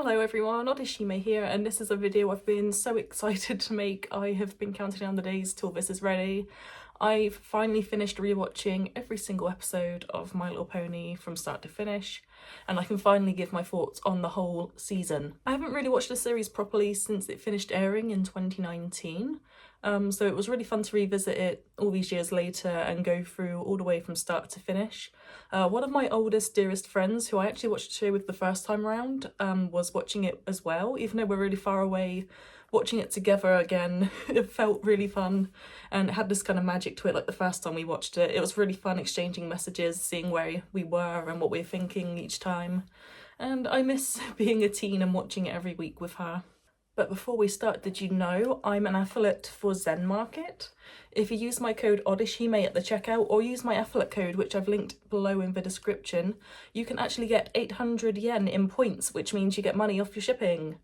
Hello everyone, ODDISHHIME here, and this is a video I've been so excited to make. I have been counting down the days till this is ready. I've finally finished rewatching every single episode of My Little Pony from start to finish, and I can finally give my thoughts on the whole season. I haven't really watched the series properly since it finished airing in 2019, so it was really fun to revisit it all these years later and go through all the way from start to finish. One of my oldest, dearest friends, who I actually watched the show with the first time around, was watching it as well. Even though we're really far away, watching it together again, it felt really fun and it had this kind of magic to it like the first time we watched it. It was really fun exchanging messages, seeing where we were and what we were thinking each time. And I miss being a teen and watching it every week with her. But before we start, did you know I'm an affiliate for Zen Market? If you use my code ODDISHHIME at the checkout or use my affiliate code, which I've linked below in the description, you can actually get 800 yen in points, which means you get money off your shipping.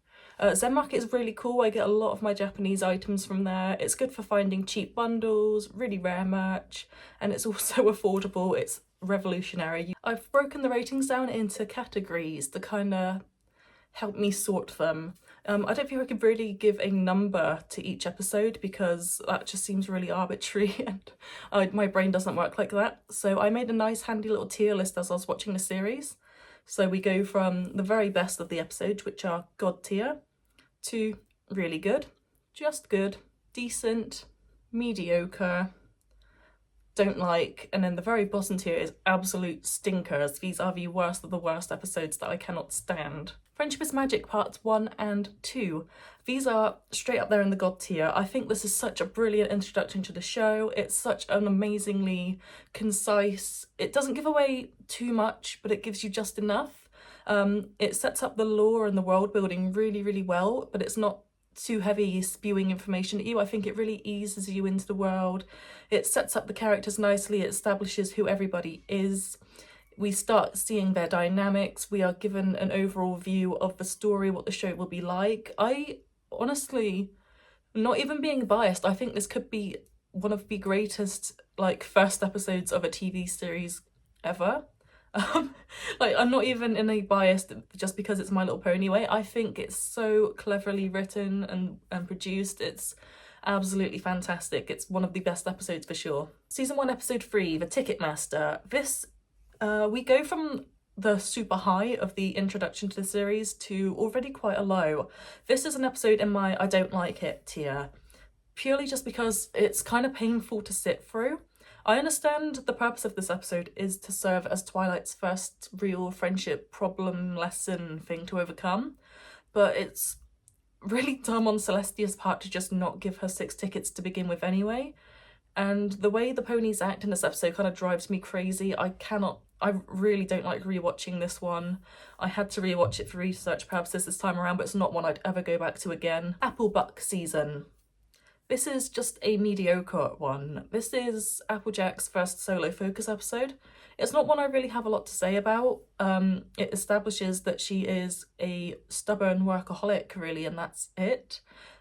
Zen Market is really cool. I get a lot of my Japanese items from there. It's good for finding cheap bundles, really rare merch, and it's also affordable. It's revolutionary. I've broken the ratings down into categories to kind of help me sort them. I don't think I could really give a number to each episode because that just seems really arbitrary and my brain doesn't work like that. So I made a nice handy little tier list as I was watching the series. So we go from the very best of the episodes, which are God tier, to really good, just good, decent, mediocre, don't like, and then the very bottom tier is absolute stinkers. These are the worst of the worst episodes that I cannot stand. Friendship is Magic Parts 1 and 2. These are straight up there in the God tier. I think this is such a brilliant introduction to the show. It's such an amazingly concise, it doesn't give away too much, but it gives you just enough. It sets up the lore and the world building really, really well, but it's not too heavy spewing information at you. I think it really eases you into the world. It sets up the characters nicely. It establishes who everybody is. We start seeing their dynamics. We are given an overall view of the story, what the show will be like. I honestly, not even being biased, I think this could be one of the greatest first episodes of a TV series ever. I'm not even in a biased just because it's My Little Pony way. I think it's so cleverly written and produced. It's absolutely fantastic. It's one of the best episodes for sure. Season 1, episode 3, The Ticketmaster. This, we go from the super high of the introduction to the series to already quite a low. This is an episode in my I don't like it tier, purely just because it's kind of painful to sit through. I understand the purpose of this episode is to serve as Twilight's first real friendship problem lesson thing to overcome, but it's really dumb on Celestia's part to just not give her 6 tickets to begin with anyway. And the way the ponies act in this episode kind of drives me crazy. I really don't like rewatching this one. I had to rewatch it for research purposes this time around, but it's not one I'd ever go back to again. Applebuck season. This is just a mediocre one. This is Applejack's first solo focus episode. It's not one I really have a lot to say about. It establishes that she is a stubborn workaholic, really, and that's it.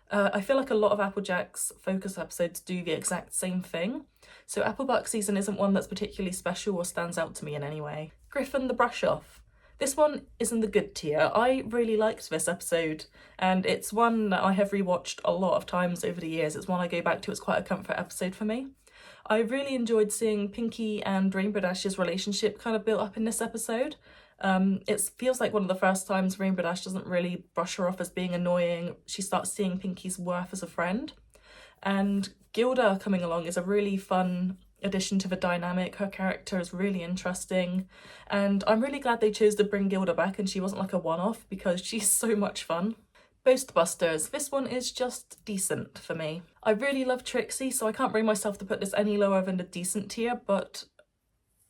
I feel like a lot of Applejack's focus episodes do the exact same thing. So Applebuck season isn't one that's particularly special or stands out to me in any way. Griffin the Brush Off. This one is in the good tier. I really liked this episode, and it's one that I have rewatched a lot of times over the years. It's one I go back to. It's quite a comfort episode for me. I really enjoyed seeing Pinkie and Rainbow Dash's relationship kind of built up in this episode. It feels like one of the first times Rainbow Dash doesn't really brush her off as being annoying. She starts seeing Pinkie's worth as a friend. And Gilda coming along is a really fun addition to the dynamic. Her character is really interesting, and I'm really glad they chose to bring Gilda back and she wasn't like a one-off because she's so much fun. Ghostbusters. This one is just decent for me. I really love Trixie, so I can't bring myself to put this any lower than the decent tier, but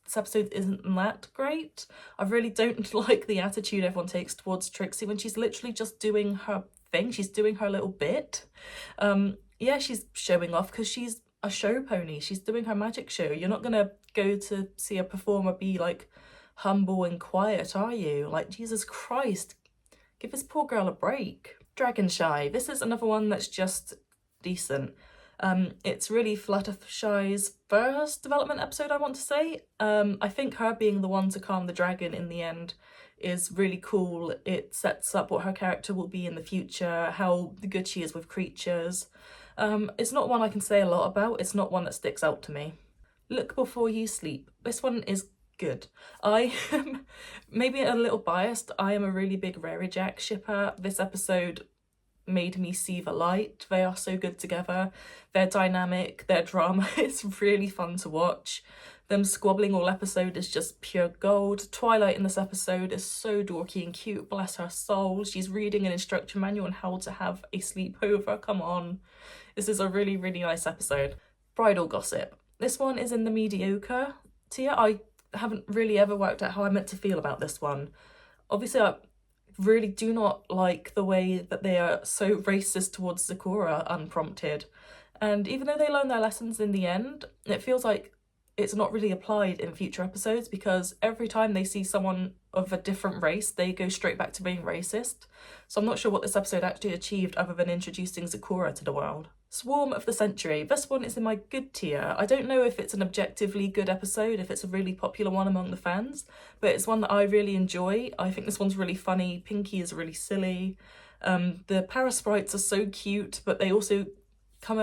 this episode isn't that great. I really don't like the attitude everyone takes towards Trixie when she's literally just doing her thing. She's doing her little bit. Yeah, she's showing off because she's a show pony. She's doing her magic show. You're not gonna go to see a performer be humble and quiet, are you? Jesus Christ, give this poor girl a break. Dragonshy. This is another one that's just decent. It's really Fluttershy's first development episode, I want to say. I think her being the one to calm the dragon in the end is really cool. It sets up what her character will be in the future, how good she is with creatures. It's not one I can say a lot about, it's not one that sticks out to me. Look Before You Sleep. This one is good. I am maybe a little biased. I am a really big Rary Jack shipper. This episode made me see the light. They are so good together. Their dynamic, their drama is really fun to watch. Them squabbling all episode is just pure gold. Twilight in this episode is so dorky and cute, bless her soul. She's reading an instruction manual on how to have a sleepover, come on. This is a really, really nice episode. Bridal Gossip. This one is in the mediocre tier. I haven't really ever worked out how I meant to feel about this one. Obviously, I really do not like the way that they are so racist towards Sakura unprompted. And even though they learn their lessons in the end, it feels like it's not really applied in future episodes, because every time they see someone of a different race, they go straight back to being racist. So I'm not sure what this episode actually achieved other than introducing Sakura to the world. Swarm of the Century. This one is in my good tier. I don't know if it's an objectively good episode, if it's a really popular one among the fans, but it's one that I really enjoy. I think this one's really funny. Pinky is really silly. The parasprites are so cute, but they also come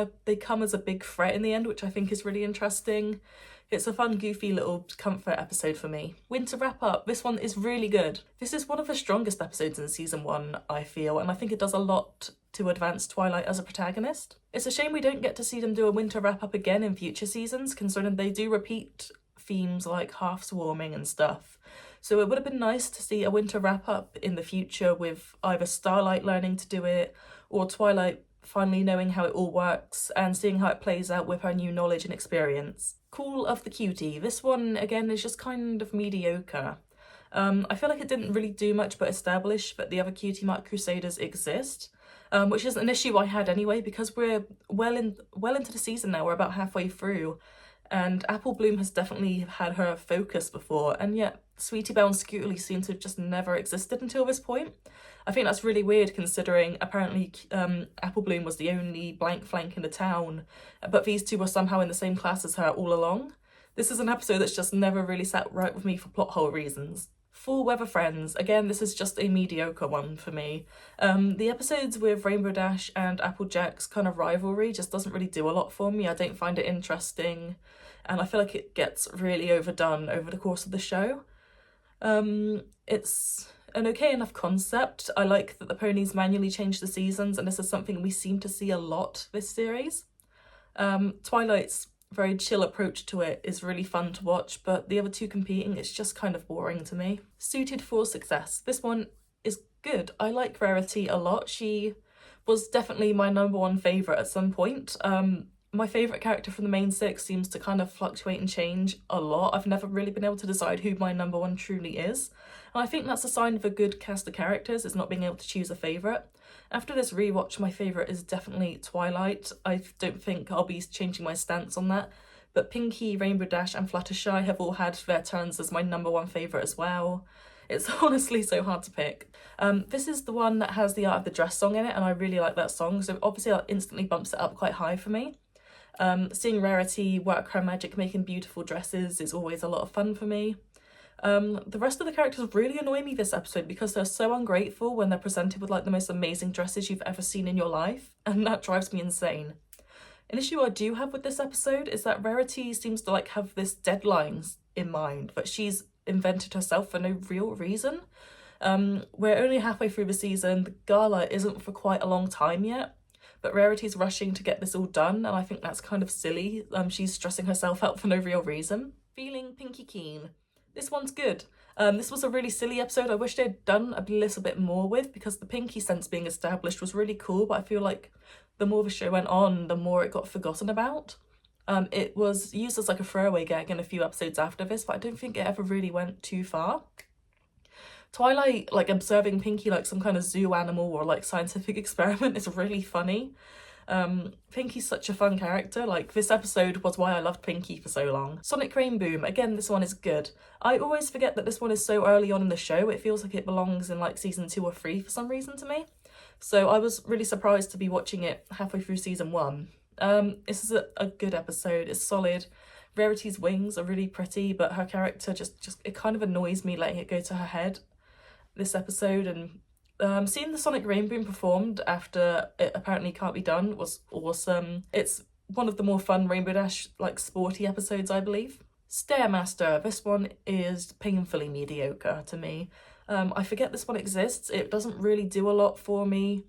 as a big threat in the end, which I think is really interesting. It's a fun, goofy little comfort episode for me. Winter Wrap Up. This one is really good. This is one of the strongest episodes in season 1, I feel, and I think it does a lot to advance Twilight as a protagonist. It's a shame we don't get to see them do a winter wrap up again in future seasons, considering they do repeat themes like half swarming and stuff. So it would have been nice to see a winter wrap up in the future with either Starlight learning to do it or Twilight finally knowing how it all works and seeing how it plays out with her new knowledge and experience. Call of the Cutie. This one, again, is just kind of mediocre. I feel like it didn't really do much but establish that the other Cutie Mark Crusaders exist, which is an issue I had anyway, because we're well into the season now. We're about halfway through, and Apple Bloom has definitely had her focus before, and yet Sweetie Belle and Scooterly seem to have just never existed until this point. I think that's really weird, considering apparently Apple Bloom was the only blank flank in the town, but these two were somehow in the same class as her all along. This is an episode that's just never really sat right with me for plot hole reasons. Full Weather Friends. Again, this is just a mediocre one for me. The episodes with Rainbow Dash and Applejack's kind of rivalry just doesn't really do a lot for me. I don't find it interesting, and I feel like it gets really overdone over the course of the show. It's an okay enough concept. I like that the ponies manually change the seasons, and this is something we seem to see a lot this series. Twilight's very chill approach to it is really fun to watch, but the other two competing, it's just kind of boring to me. Suited for Success. This one is good. I like Rarity a lot. She was definitely my #1 favourite at some point. My favourite character from the main 6 seems to kind of fluctuate and change a lot. I've never really been able to decide who my #1 truly is. And I think that's a sign of a good cast of characters, is not being able to choose a favourite. After this rewatch, my favourite is definitely Twilight. I don't think I'll be changing my stance on that. But Pinky, Rainbow Dash and Fluttershy have all had their turns as my #1 favourite as well. It's honestly so hard to pick. This is the one that has the Art of the Dress song in it, and I really like that song, so obviously that instantly bumps it up quite high for me. Seeing Rarity work her magic making beautiful dresses is always a lot of fun for me. The rest of the characters really annoy me this episode because they're so ungrateful when they're presented with like the most amazing dresses you've ever seen in your life, and that drives me insane. An issue I do have with this episode is that Rarity seems to like have this deadlines in mind that she's invented herself for no real reason. We're only halfway through the season, the gala isn't for quite a long time yet, but Rarity's rushing to get this all done, and I think that's kind of silly. She's stressing herself out for no real reason. Feeling Pinky Keen. This one's good. This was a really silly episode I wish they'd done a little bit more with, because the Pinky sense being established was really cool, but I feel like the more the show went on, the more it got forgotten about. It was used as like a throwaway gag in a few episodes after this, but I don't think it ever really went too far. Twilight, like, observing Pinky like some kind of zoo animal or like scientific experiment is really funny. Pinky's such a fun character. Like, this episode was why I loved Pinky for so long. Sonic Rainboom, again, this one is good. I always forget that this one is so early on in the show. It feels like it belongs in like season 2 or 3 for some reason to me. So I was really surprised to be watching it halfway through season 1. This is a good episode. It's solid. Rarity's wings are really pretty, but her character just it kind of annoys me letting it go to her head this episode. And seeing the Sonic Rainboom performed after it apparently can't be done was awesome. It's one of the more fun Rainbow Dash, like, sporty episodes, I believe. Stairmaster, this one is painfully mediocre to me. I forget this one exists. It doesn't really do a lot for me.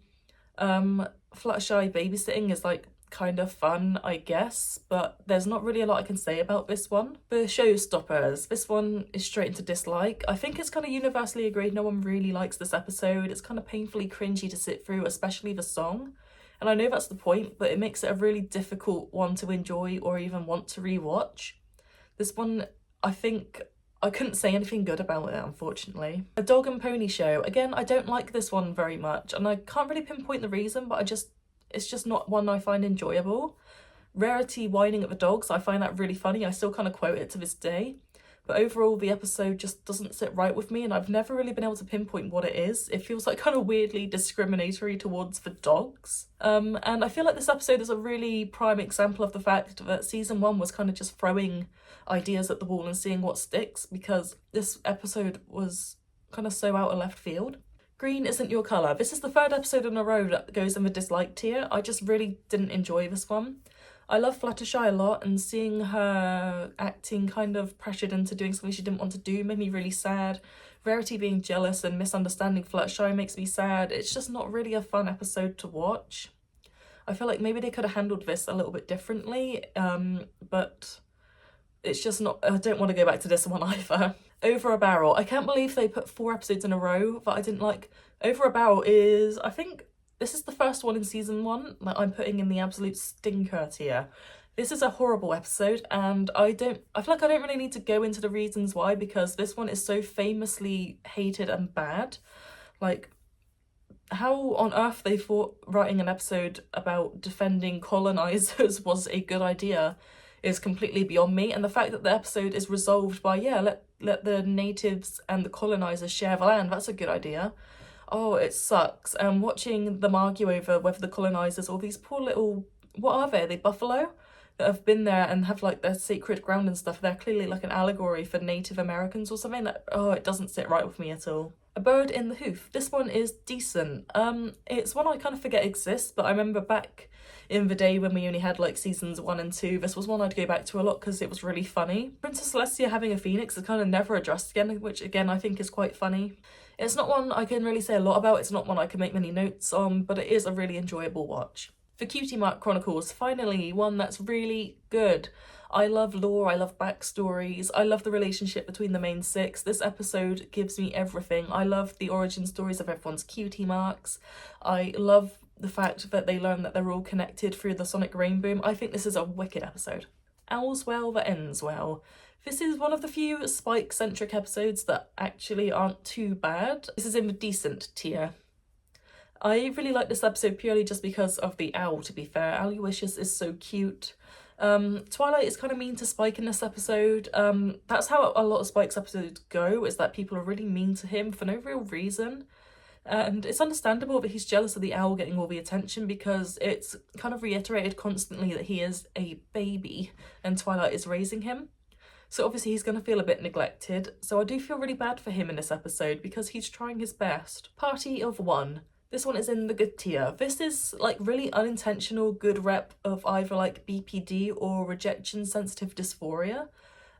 Fluttershy babysitting is, like, kind of fun, I guess, but there's not really a lot I can say about this one. The Showstoppers, this one is straight into dislike. I think it's kind of universally agreed no one really likes this episode. It's kind of painfully cringy to sit through, especially the song. And I know that's the point, but it makes it a really difficult one to enjoy or even want to rewatch. This one, I think I couldn't say anything good about it, unfortunately. A Dog and Pony Show. Again, I don't like this one very much, and I can't really pinpoint the reason, but it's just not one I find enjoyable. Rarity whining at the dogs, I find that really funny. I still kind of quote it to this day. But overall, the episode just doesn't sit right with me, and I've never really been able to pinpoint what it is. It feels like kind of weirdly discriminatory towards the dogs. And I feel like this episode is a really prime example of the fact that season 1 was kind of just throwing ideas at the wall and seeing what sticks, because this episode was kind of so out of left field. Green Isn't Your Colour. This is the 3rd episode in a row that goes in the dislike tier. I just really didn't enjoy this one. I love Fluttershy a lot, and seeing her acting kind of pressured into doing something she didn't want to do made me really sad. Rarity being jealous and misunderstanding Fluttershy makes me sad. It's just not really a fun episode to watch. I feel like maybe they could have handled this a little bit differently, but it's just not, I don't want to go back to this one either. Over a Barrel. I can't believe they put 4 episodes in a row that I didn't like. Over a Barrel is, I think, this is the first one in season 1 that I'm putting in the absolute stinker tier. This is a horrible episode, and I feel like I don't really need to go into the reasons why, because this one is so famously hated and bad. Like, how on earth they thought writing an episode about defending colonizers was a good idea is completely beyond me. And the fact that the episode is resolved by, yeah, let the natives and the colonizers share the land, that's a good idea. Oh, it sucks. And watching them argue over whether the colonizers or these poor little, what are they buffalo? That have been there and have, like, their sacred ground and stuff. They're clearly like an allegory for Native Americans or something. That, oh, it doesn't sit right with me at all. A Bird in the Hoof. This one is decent. It's one I kind of forget exists, but I remember back in the day when we only had, like, seasons 1 and 2, this was one I'd go back to a lot because it was really funny. Princess Celestia having a phoenix is kind of never addressed again, which again I think is quite funny. It's not one I can really say a lot about, it's not one I can make many notes on, but it is a really enjoyable watch. For Cutie Mark Chronicles, finally one that's really good. I love lore, I love backstories, I love the relationship between the main 6. This episode gives me everything. I love the origin stories of everyone's cutie marks. I love the fact that they learn that they're all connected through the Sonic Rainboom. I think this is a wicked episode. All's Well That Ends Well. This is one of the few Spike-centric episodes that actually aren't too bad. This is in the decent tier. I really like this episode purely just because of the owl, to be fair. Aloysius is so cute. Twilight is kind of mean to Spike in this episode. That's how a lot of Spike's episodes go, is that people are really mean to him for no real reason. And it's understandable that he's jealous of the owl getting all the attention, because it's kind of reiterated constantly that he is a baby and Twilight is raising him. So obviously he's going to feel a bit neglected. So I do feel really bad for him in this episode because he's trying his best. Party of One. This one is in the good tier. This is, like, really unintentional good rep of either, like, BPD or rejection sensitive dysphoria.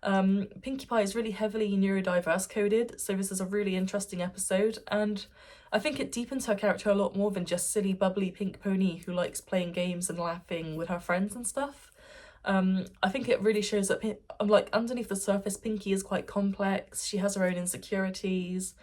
Pinkie Pie is really heavily neurodiverse coded, so this is a really interesting episode, and I think it deepens her character a lot more than just silly bubbly pink pony who likes playing games and laughing with her friends and stuff. I think it really shows that, like, underneath the surface, Pinkie is quite complex. She has her own insecurities.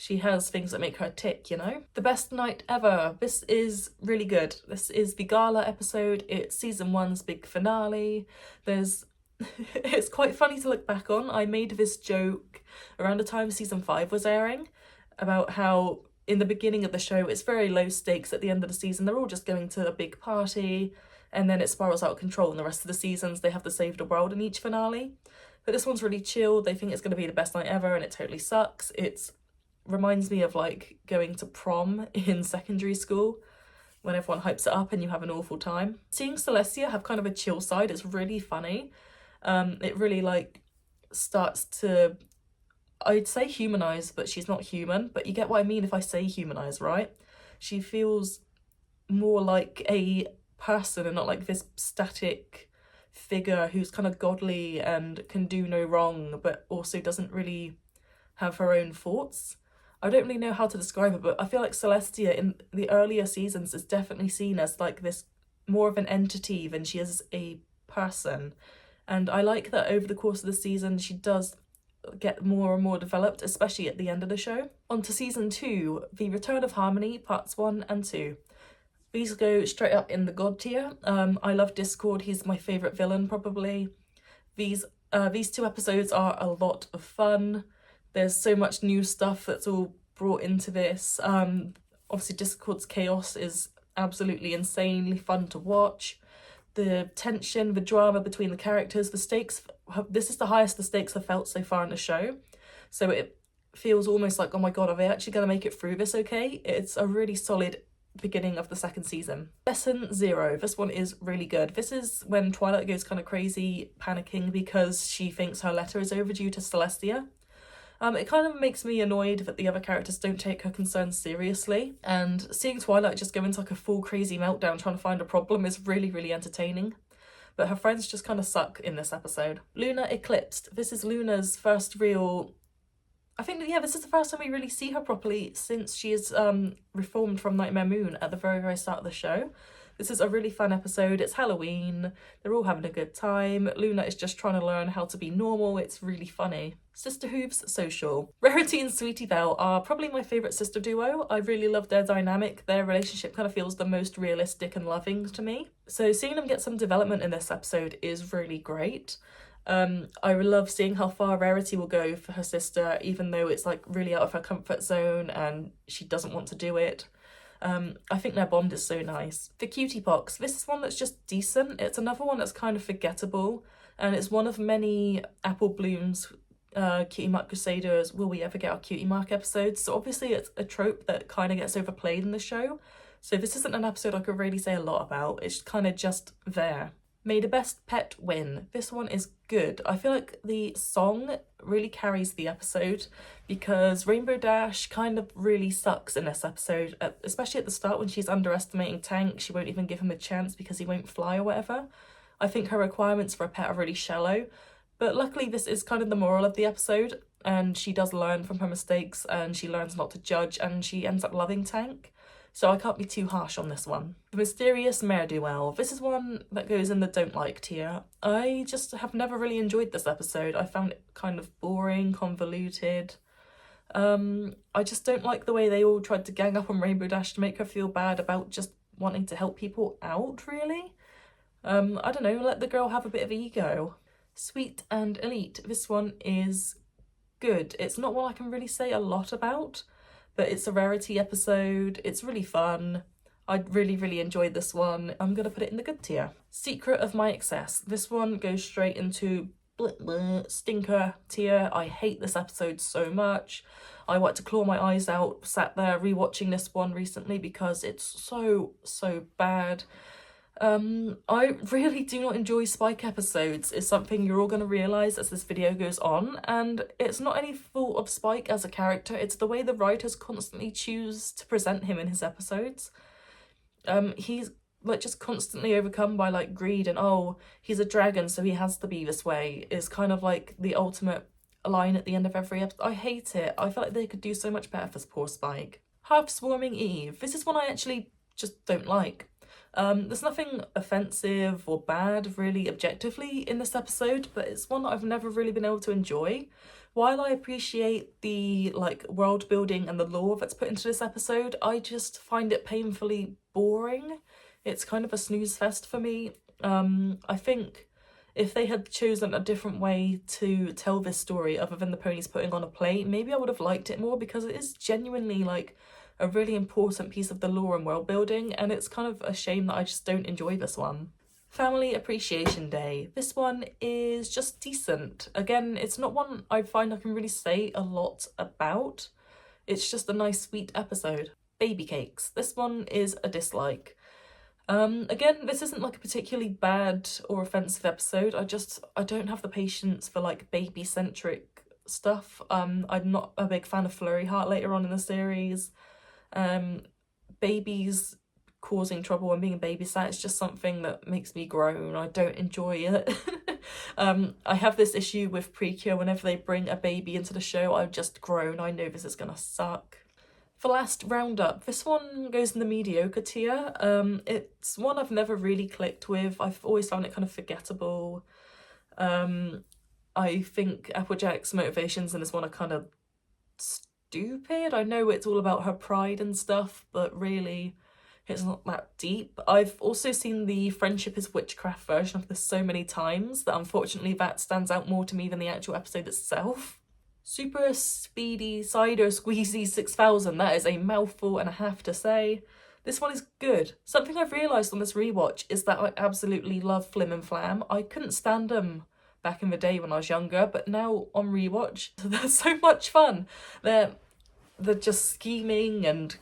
She has things that make her tick, you know? The Best Night Ever. This is really good. This is the gala episode. It's season 1's big finale. It's quite funny to look back on. I made this joke around the time season 5 was airing about how in the beginning of the show it's very low stakes. At the end of the season they're all just going to a big party, and then it spirals out of control, and the rest of the seasons they have to save the world in each finale. But this one's really chill. They think it's going to be the best night ever, and it totally sucks. It reminds me of, like, going to prom in secondary school. when everyone hypes it up and you have an awful time. Seeing Celestia have kind of a chill side is really funny. It really like starts to, I'd say humanize, but she's not human, but you get what I mean if I say humanize, right? She feels more like a person and not like this static figure who's kind of godly and can do no wrong, but also doesn't really have her own thoughts. I don't really know how to describe it, but I feel like Celestia in the earlier seasons is definitely seen as like this more of an entity than she is a person. And I like that over the course of the season she does get more and more developed, especially at the end of the show. On to season 2, The Return of Harmony, parts 1 and 2. These go straight up in the god tier. I love Discord, he's my favourite villain probably. These 2 episodes are a lot of fun. There's so much new stuff that's all brought into this. Obviously Discord's chaos is absolutely insanely fun to watch. The tension, the drama between the characters, the stakes, this is the highest the stakes have felt so far in the show. So it feels almost like, oh my god, are they actually going to make it through this okay? It's a really solid beginning of the second season. Lesson 0. This one is really good. This is when Twilight goes kind of crazy, panicking because she thinks her letter is overdue to Celestia. It kind of makes me annoyed that the other characters don't take her concerns seriously, and seeing Twilight just go into like a full crazy meltdown trying to find a problem is really, really entertaining. But her friends just kind of suck in this episode. Luna Eclipsed. This is Luna's first real... I think, yeah, this is the first time we really see her properly since she is reformed from Nightmare Moon at the very, very start of the show. This is a really fun episode. It's Halloween. They're all having a good time. Luna is just trying to learn how to be normal. It's really funny. Sister Hooves Social. Rarity and Sweetie Belle are probably my favourite sister duo. I really love their dynamic. Their relationship kind of feels the most realistic and loving to me. So seeing them get some development in this episode is really great. I love seeing how far Rarity will go for her sister, even though it's like really out of her comfort zone and she doesn't want to do it. I think their bond is so nice. The Cutie Pox. This is one that's just decent. It's another one that's kind of forgettable, and it's one of many Apple Bloom's Cutie Mark Crusaders Will We Ever Get Our Cutie Mark episodes. So obviously it's a trope that kind of gets overplayed in the show. So this isn't an episode I could really say a lot about. It's kind of just there. May the Best Pet Win. This one is good. I feel like the song really carries the episode because Rainbow Dash kind of really sucks in this episode, especially at the start when she's underestimating Tank. She won't even give him a chance because he won't fly or whatever. I think her requirements for a pet are really shallow, but luckily this is kind of the moral of the episode, and she does learn from her mistakes and she learns not to judge and she ends up loving Tank. So I can't be too harsh on this one. The Mysterious Ne'er-do-well. This is one that goes in the don't like tier. I just have never really enjoyed this episode. I found it kind of boring, convoluted. I just don't like the way they all tried to gang up on Rainbow Dash to make her feel bad about just wanting to help people out, really. I don't know, let the girl have a bit of ego. Sweet and Elite. This one is good. It's not one I can really say a lot about, but it's a Rarity episode. It's really fun. I really, really enjoyed this one. I'm gonna put it in the good tier. Secret of My Excess. This one goes straight into stinker tier. I hate this episode so much. I want to claw my eyes out, sat there rewatching this one recently because it's so bad. I really do not enjoy Spike episodes. It's something you're all going to realise as this video goes on, and it's not any fault of Spike as a character, it's the way the writers constantly choose to present him in his episodes. He's like just constantly overcome by like greed and, oh, he's a dragon so he has to be this way, is kind of like the ultimate line at the end of every episode. I hate it. I feel like they could do so much better for poor Spike. Half Swarming Eve. This is one I actually just don't like. There's nothing offensive or bad really objectively in this episode, but it's one that I've never really been able to enjoy. While I appreciate the like world building and the lore that's put into this episode, I just find it painfully boring. It's kind of a snooze fest for me. I think if they had chosen a different way to tell this story other than the ponies putting on a play, maybe I would have liked it more, because it is genuinely like a really important piece of the lore and world building, and it's kind of a shame that I just don't enjoy this one. Family Appreciation Day. This one is just decent. Again, it's not one I find I can really say a lot about. It's just a nice, sweet episode. Baby Cakes. This one is a dislike. Again, this isn't like a particularly bad or offensive episode. I don't have the patience for like baby-centric stuff. I'm not a big fan of Flurry Heart later on in the series. Babies causing trouble and being babysat is just something that makes me groan. I don't enjoy it. I have this issue with Precure. Whenever they bring a baby into the show, I just groan. I know this is gonna suck. For last roundup, this one goes in the mediocre tier. It's one I've never really clicked with. I've always found it kind of forgettable. I think Applejack's motivations in this one are kind of stupid. I know it's all about her pride and stuff, but really it's not that deep. I've also seen the Friendship is Witchcraft version of this so many times that unfortunately that stands out more to me than the actual episode itself. Super Speedy Cider Squeezy 6000, that is a mouthful and I have to say. This one is good. Something I've realised on this rewatch is that I absolutely love Flim and Flam. I couldn't stand them back in the day when I was younger, but now on rewatch, they're so much fun. They're just scheming, and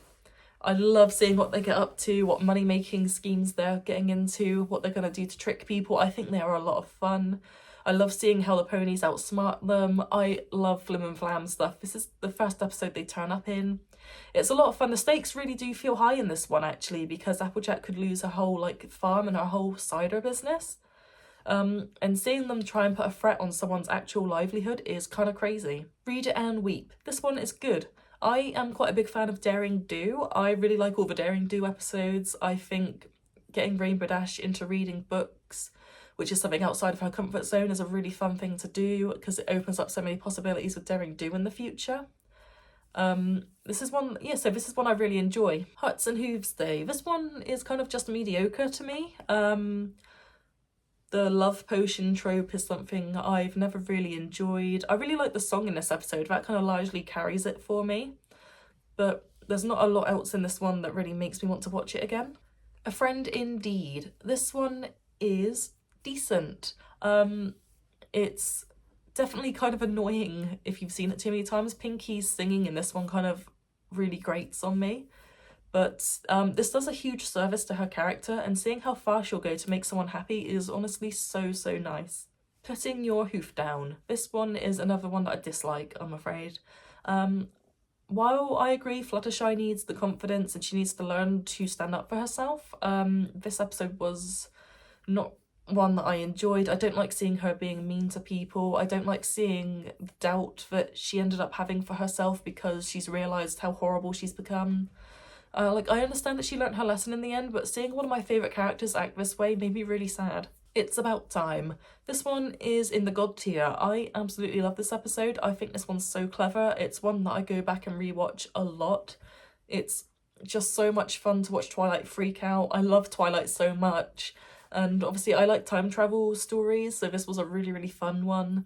I love seeing what they get up to, what money-making schemes they're getting into, what they're going to do to trick people. I think they are a lot of fun. I love seeing how the ponies outsmart them. I love Flim and Flam stuff. This is the first episode they turn up in. It's a lot of fun. The stakes really do feel high in this one, actually, because Applejack could lose her whole like farm and her whole cider business. And seeing them try and put a threat on someone's actual livelihood is kind of crazy. Read it and weep. This one is good. I am quite a big fan of Daring Do. I really like all the Daring Do episodes. I think getting Rainbow Dash into reading books, which is something outside of her comfort zone, is a really fun thing to do because it opens up so many possibilities with Daring Do in the future. This is one I really enjoy. Huts and Hooves Day. This one is kind of just mediocre to me. The love potion trope is something I've never really enjoyed. I really like the song in this episode. That kind of largely carries it for me. But there's not a lot else in this one that really makes me want to watch it again. A Friend Indeed. This one is decent. It's definitely kind of annoying if you've seen it too many times. Pinky's singing in this one kind of really grates on me. But this does a huge service to her character, and seeing how far she'll go to make someone happy is honestly so nice. Putting Your Hoof Down. This one is another one that I dislike, I'm afraid. While I agree Fluttershy needs the confidence and she needs to learn to stand up for herself, this episode was not one that I enjoyed. I don't like seeing her being mean to people. I don't like seeing the doubt that she ended up having for herself because she's realised how horrible she's become. I understand that she learnt her lesson in the end, but seeing one of my favourite characters act this way made me really sad. It's About Time. This one is in the God tier. I absolutely love this episode. I think this one's so clever. It's one that I go back and rewatch a lot. It's just so much fun to watch Twilight freak out. I love Twilight so much. And obviously I like time travel stories, so this was a really fun one.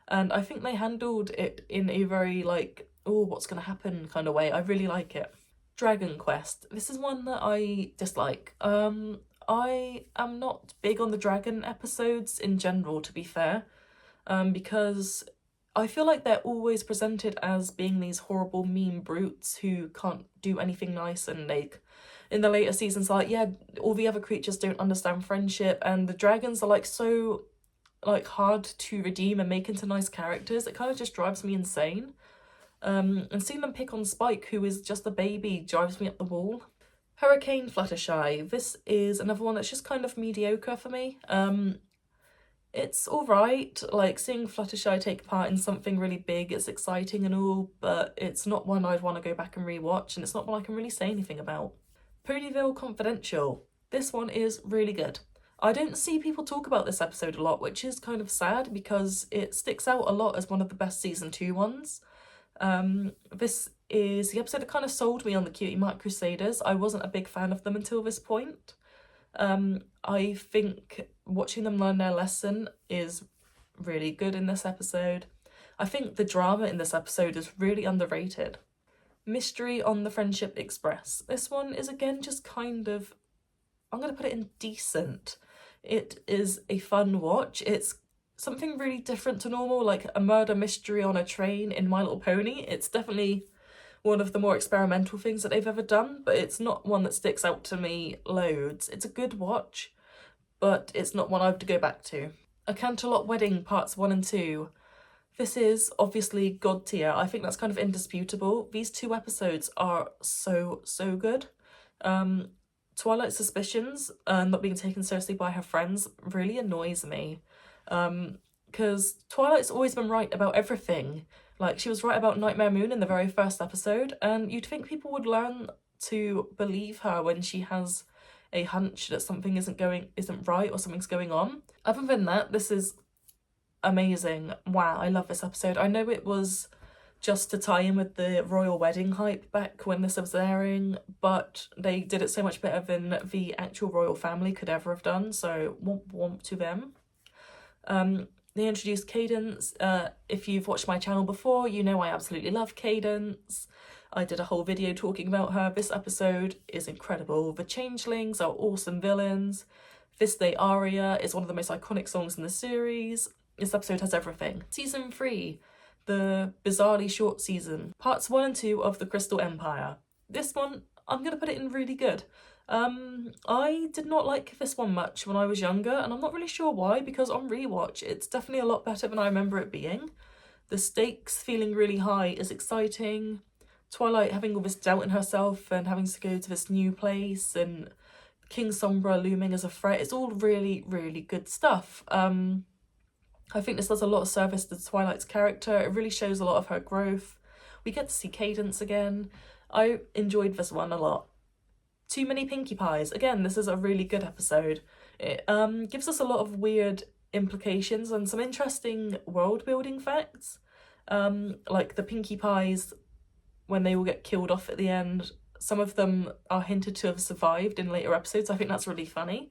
And I think they handled it in a very like, oh, what's going to happen kind of way. I really like it. Dragon Quest. This is one that I dislike. I am not big on the dragon episodes in general, to be fair, because I feel like they're always presented as being these horrible mean brutes who can't do anything nice, and like in the later seasons like, yeah, all the other creatures don't understand friendship, and the dragons are like so like hard to redeem and make into nice characters. It kind of just drives me insane. And seeing them pick on Spike, who is just a baby, drives me up the wall. Hurricane Fluttershy. This is another one that's just kind of mediocre for me. It's alright, like seeing Fluttershy take part in something really big, it's exciting and all, but it's not one I'd want to go back and rewatch, and it's not one I can really say anything about. Ponyville Confidential. This one is really good. I don't see people talk about this episode a lot, which is kind of sad because it sticks out a lot as one of the best season 2 ones. This is the episode that kind of sold me on the Cutie Mark Crusaders. I wasn't a big fan of them until this point. I think watching them learn their lesson is really good in this episode. I think the drama in this episode is really underrated. Mystery on the Friendship Express. This one is again just kind of, I'm going to put it in decent. It is a fun watch. It's something really different to normal, like a murder mystery on a train in My Little Pony. It's definitely one of the more experimental things that they've ever done, but it's not one that sticks out to me loads. It's a good watch, but it's not one I have to go back to. A Canterlot Wedding Parts 1 and 2. This is obviously god tier. I think that's kind of indisputable. These 2 episodes are so good. Twilight's suspicions, not being taken seriously by her friends, really annoys me. Because Twilight's always been right about everything. Like, she was right about Nightmare Moon in the very first episode, and you'd think people would learn to believe her when she has a hunch that something isn't right or something's going on. Other than that, this is amazing. Wow, I love this episode. I know it was just to tie in with the royal wedding hype back when this was airing, but they did it so much better than the actual royal family could ever have done, so womp womp to them. They introduced Cadence. If you've watched my channel before, you know I absolutely love Cadence. I did a whole video talking about her. This episode is incredible. The Changelings are awesome villains. This Day Aria is one of the most iconic songs in the series. This episode has everything. Season 3, the bizarrely short season. Parts 1 and 2 of The Crystal Empire. This one, I'm going to put it in really good. I did not like this one much when I was younger, and I'm not really sure why, because on rewatch, it's definitely a lot better than I remember it being. The stakes feeling really high is exciting. Twilight having all this doubt in herself and having to go to this new place, and King Sombra looming as a threat. It's all really good stuff. I think this does a lot of service to Twilight's character. It really shows a lot of her growth. We get to see Cadence again. I enjoyed this one a lot. Too Many Pinkie Pies. Again, this is a really good episode. It gives us a lot of weird implications and some interesting world building facts. Like the Pinkie Pies, when they will get killed off at the end, some of them are hinted to have survived in later episodes. I think that's really funny.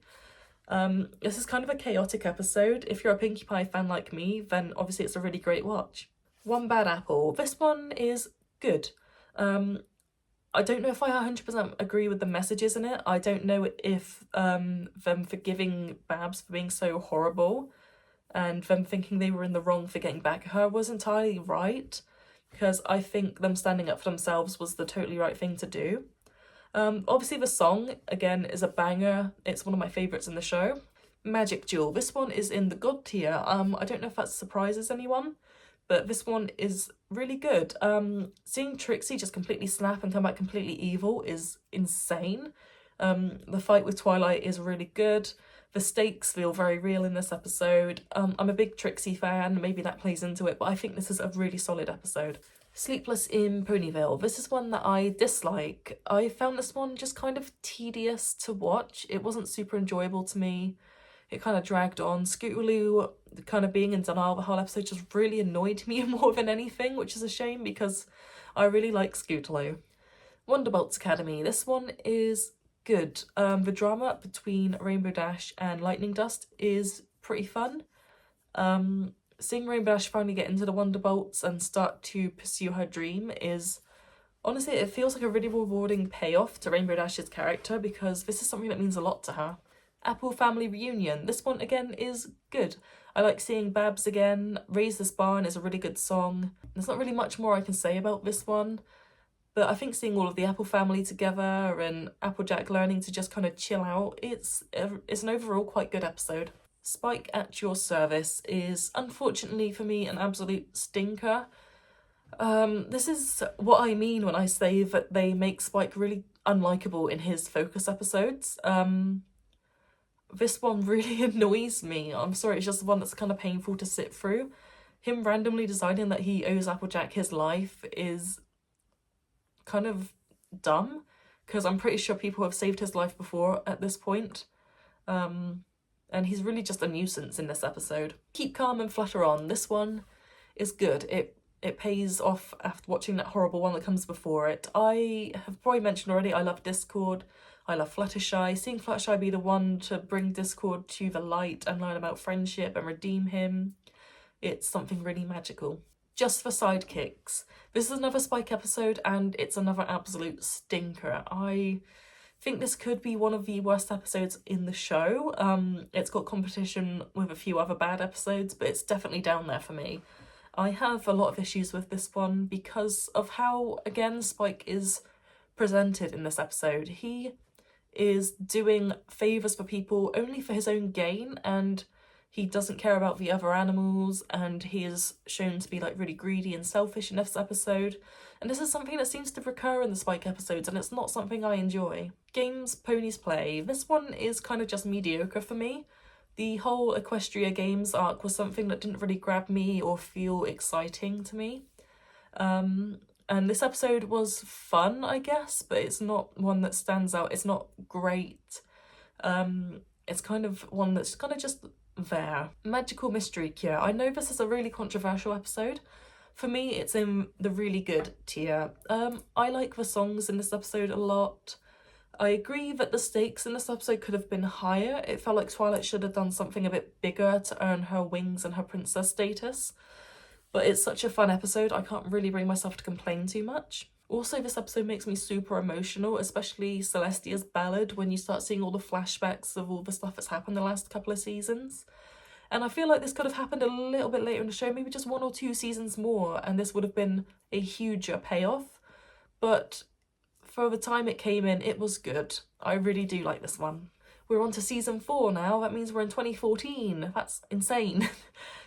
This is kind of a chaotic episode. If you're a Pinkie Pie fan like me, then obviously it's a really great watch. One Bad Apple. This one is good. I don't know if I 100% agree with the messages in it. I don't know if them forgiving Babs for being so horrible and them thinking they were in the wrong for getting back at her was entirely right, because I think them standing up for themselves was the totally right thing to do. Obviously the song, again, is a banger. It's one of my favourites in the show. Magic Jewel. This one is in the god tier. I don't know if that surprises anyone, but this one is really good. Seeing Trixie just completely snap and come back completely evil is insane. The fight with Twilight is really good. The stakes feel very real in this episode. I'm a big Trixie fan, maybe that plays into it, but I think this is a really solid episode. Sleepless in Ponyville. This is one that I dislike. I found this one just kind of tedious to watch. It wasn't super enjoyable to me. It kind of dragged on. Scootaloo kind of being in denial the whole episode just really annoyed me more than anything, which is a shame because I really like Scootaloo. Wonderbolts Academy. This one is good. The drama between Rainbow Dash and Lightning Dust is pretty fun. Seeing Rainbow Dash finally get into the Wonderbolts and start to pursue her dream is, honestly, it feels like a really rewarding payoff to Rainbow Dash's character, because this is something that means a lot to her. Apple Family Reunion. This one, again, is good. I like seeing Babs again. Raise This Barn is a really good song. There's not really much more I can say about this one, but I think seeing all of the Apple family together and Applejack learning to just kind of chill out, it's an overall quite good episode. Spike at Your Service is, unfortunately for me, an absolute stinker. This is what I mean when I say that they make Spike really unlikable in his focus episodes. This one really annoys me. I'm sorry, it's just one that's kind of painful to sit through. Him randomly deciding that he owes Applejack his life is kind of dumb, because I'm pretty sure people have saved his life before at this point. And he's really just a nuisance in this episode. Keep Calm and Flutter On. This one is good. It pays off after watching that horrible one that comes before it. I have probably mentioned already, I love Discord. I love Fluttershy. Seeing Fluttershy be the one to bring Discord to the light and learn about friendship and redeem him, it's something really magical. Just for Sidekicks. This is another Spike episode and it's another absolute stinker. I think this could be one of the worst episodes in the show. It's got competition with a few other bad episodes, but it's definitely down there for me. I have a lot of issues with this one because of how, again, Spike is presented in this episode. He is doing favours for people only for his own gain, and he doesn't care about the other animals, and he is shown to be like really greedy and selfish in this episode. And this is something that seems to recur in the Spike episodes, and it's not something I enjoy. Games ponies play. This one is kind of just mediocre for me. The whole Equestria Games arc was something that didn't really grab me or feel exciting to me. And this episode was fun, I guess, but it's not one that stands out. It's not great. It's kind of one that's kind of just there. Magical Mystery Cure. I know this is a really controversial episode. For me, it's in the really good tier. I like the songs in this episode a lot. I agree that the stakes in this episode could have been higher. It felt like Twilight should have done something a bit bigger to earn her wings and her princess status. But it's such a fun episode, I can't really bring myself to complain too much. Also, this episode makes me super emotional, especially Celestia's ballad, when you start seeing all the flashbacks of all the stuff that's happened the last couple of seasons. And I feel like this could have happened a little bit later in the show, maybe just 1 or 2 seasons more, and this would have been a huger payoff. But for the time it came in, it was good. I really do like this one. We're on to season 4 now. That means we're in 2014. That's insane.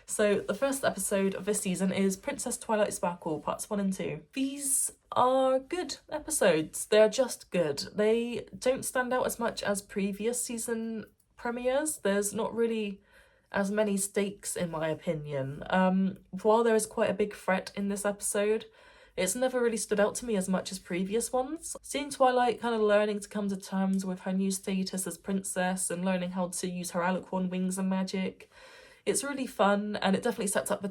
So the first episode of this season is Princess Twilight Sparkle, parts 1 and 2. These are good episodes. They're just good. They don't stand out as much as previous season premieres. There's not really as many stakes, in my opinion. While there is quite a big threat in this episode, it's never really stood out to me as much as previous ones. Seeing Twilight kind of learning to come to terms with her new status as princess and learning how to use her alicorn wings and magic, it's really fun, and it definitely sets up the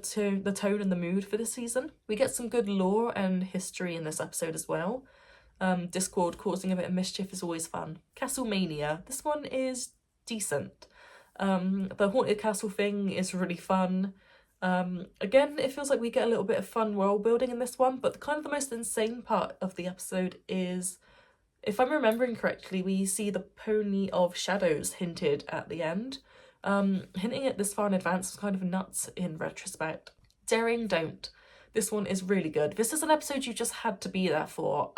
tone and the mood for this season. We get some good lore and history in this episode as well. Discord causing a bit of mischief is always fun. Castlemania. This one is decent. The haunted castle thing is really fun. Again, it feels like we get a little bit of fun world building in this one, but the most insane part of the episode is, if I'm remembering correctly, we see the Pony of Shadows hinted at the end. Hinting at this far in advance was kind of nuts in retrospect. Daring Don't. This one is really good. This is an episode you just had to be there for.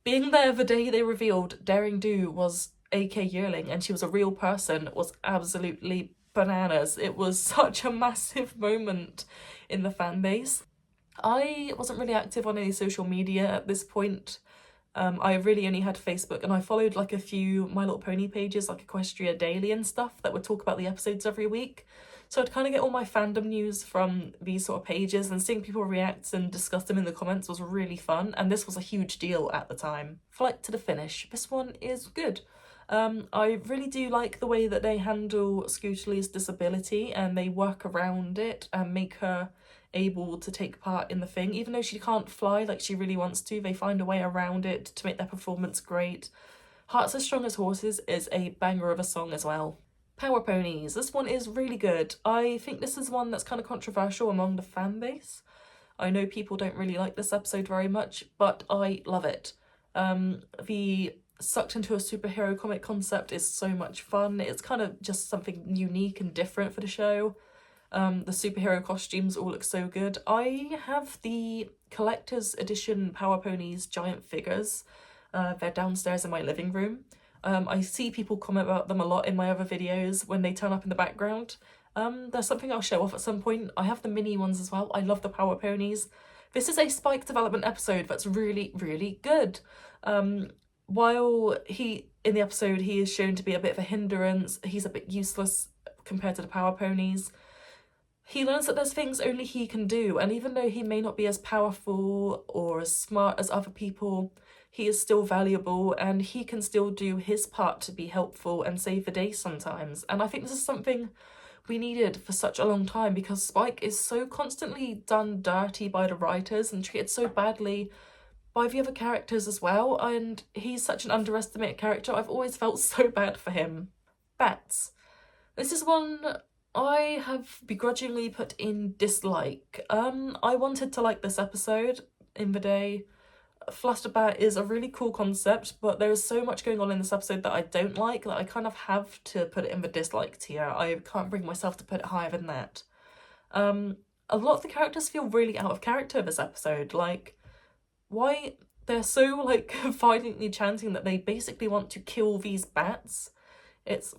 Being there the day they revealed Daring Do was AK Yearling and she was a real person was absolutely bananas. It was such a massive moment in the fan base. I wasn't really active on any social media at this point. I really only had Facebook, and I followed like a few My Little Pony pages like Equestria Daily and stuff that would talk about the episodes every week. So I'd kind of get all my fandom news from these sort of pages, and seeing people react and discuss them in the comments was really fun, and this was a huge deal at the time. Flight to the Finish. This one is good. I really do like the way that they handle Scootalie's disability, and they work around it and make her able to take part in the thing. Even though she can't fly like she really wants to, they find a way around it to make their performance great. Hearts as Strong as Horses is a banger of a song as well. Power Ponies. This one is really good. I think this is one that's kind of controversial among the fan base. I know people don't really like this episode very much, but I love it. The sucked into a superhero comic concept is so much fun. It's kind of just something unique and different for the show. The superhero costumes all look so good. I have the collector's edition Power Ponies giant figures. They're downstairs in my living room. I see people comment about them a lot in my other videos when they turn up in the background. There's something I'll show off at some point. I have the mini ones as well. I love the Power Ponies. This is a Spike development episode that's really, really good. While in the episode he is shown to be a bit of a hindrance, he's a bit useless compared to the Power Ponies. He learns that there's things only he can do, and even though he may not be as powerful or as smart as other people, he is still valuable and he can still do his part to be helpful and save the day sometimes. And I think this is something we needed for such a long time, because Spike is so constantly done dirty by the writers and treated so badly by the other characters as well, and he's such an underestimated character. I've always felt so bad for him. Bats. This is one I have begrudgingly put in dislike. I wanted to like this episode in the day. Flusterbat is a really cool concept, but there is so much going on in this episode that I don't like that I kind of have to put it in the dislike tier. I can't bring myself to put it higher than that. a lot of the characters feel really out of character this episode. Like, why they're so, like, violently chanting that they basically want to kill these bats. It's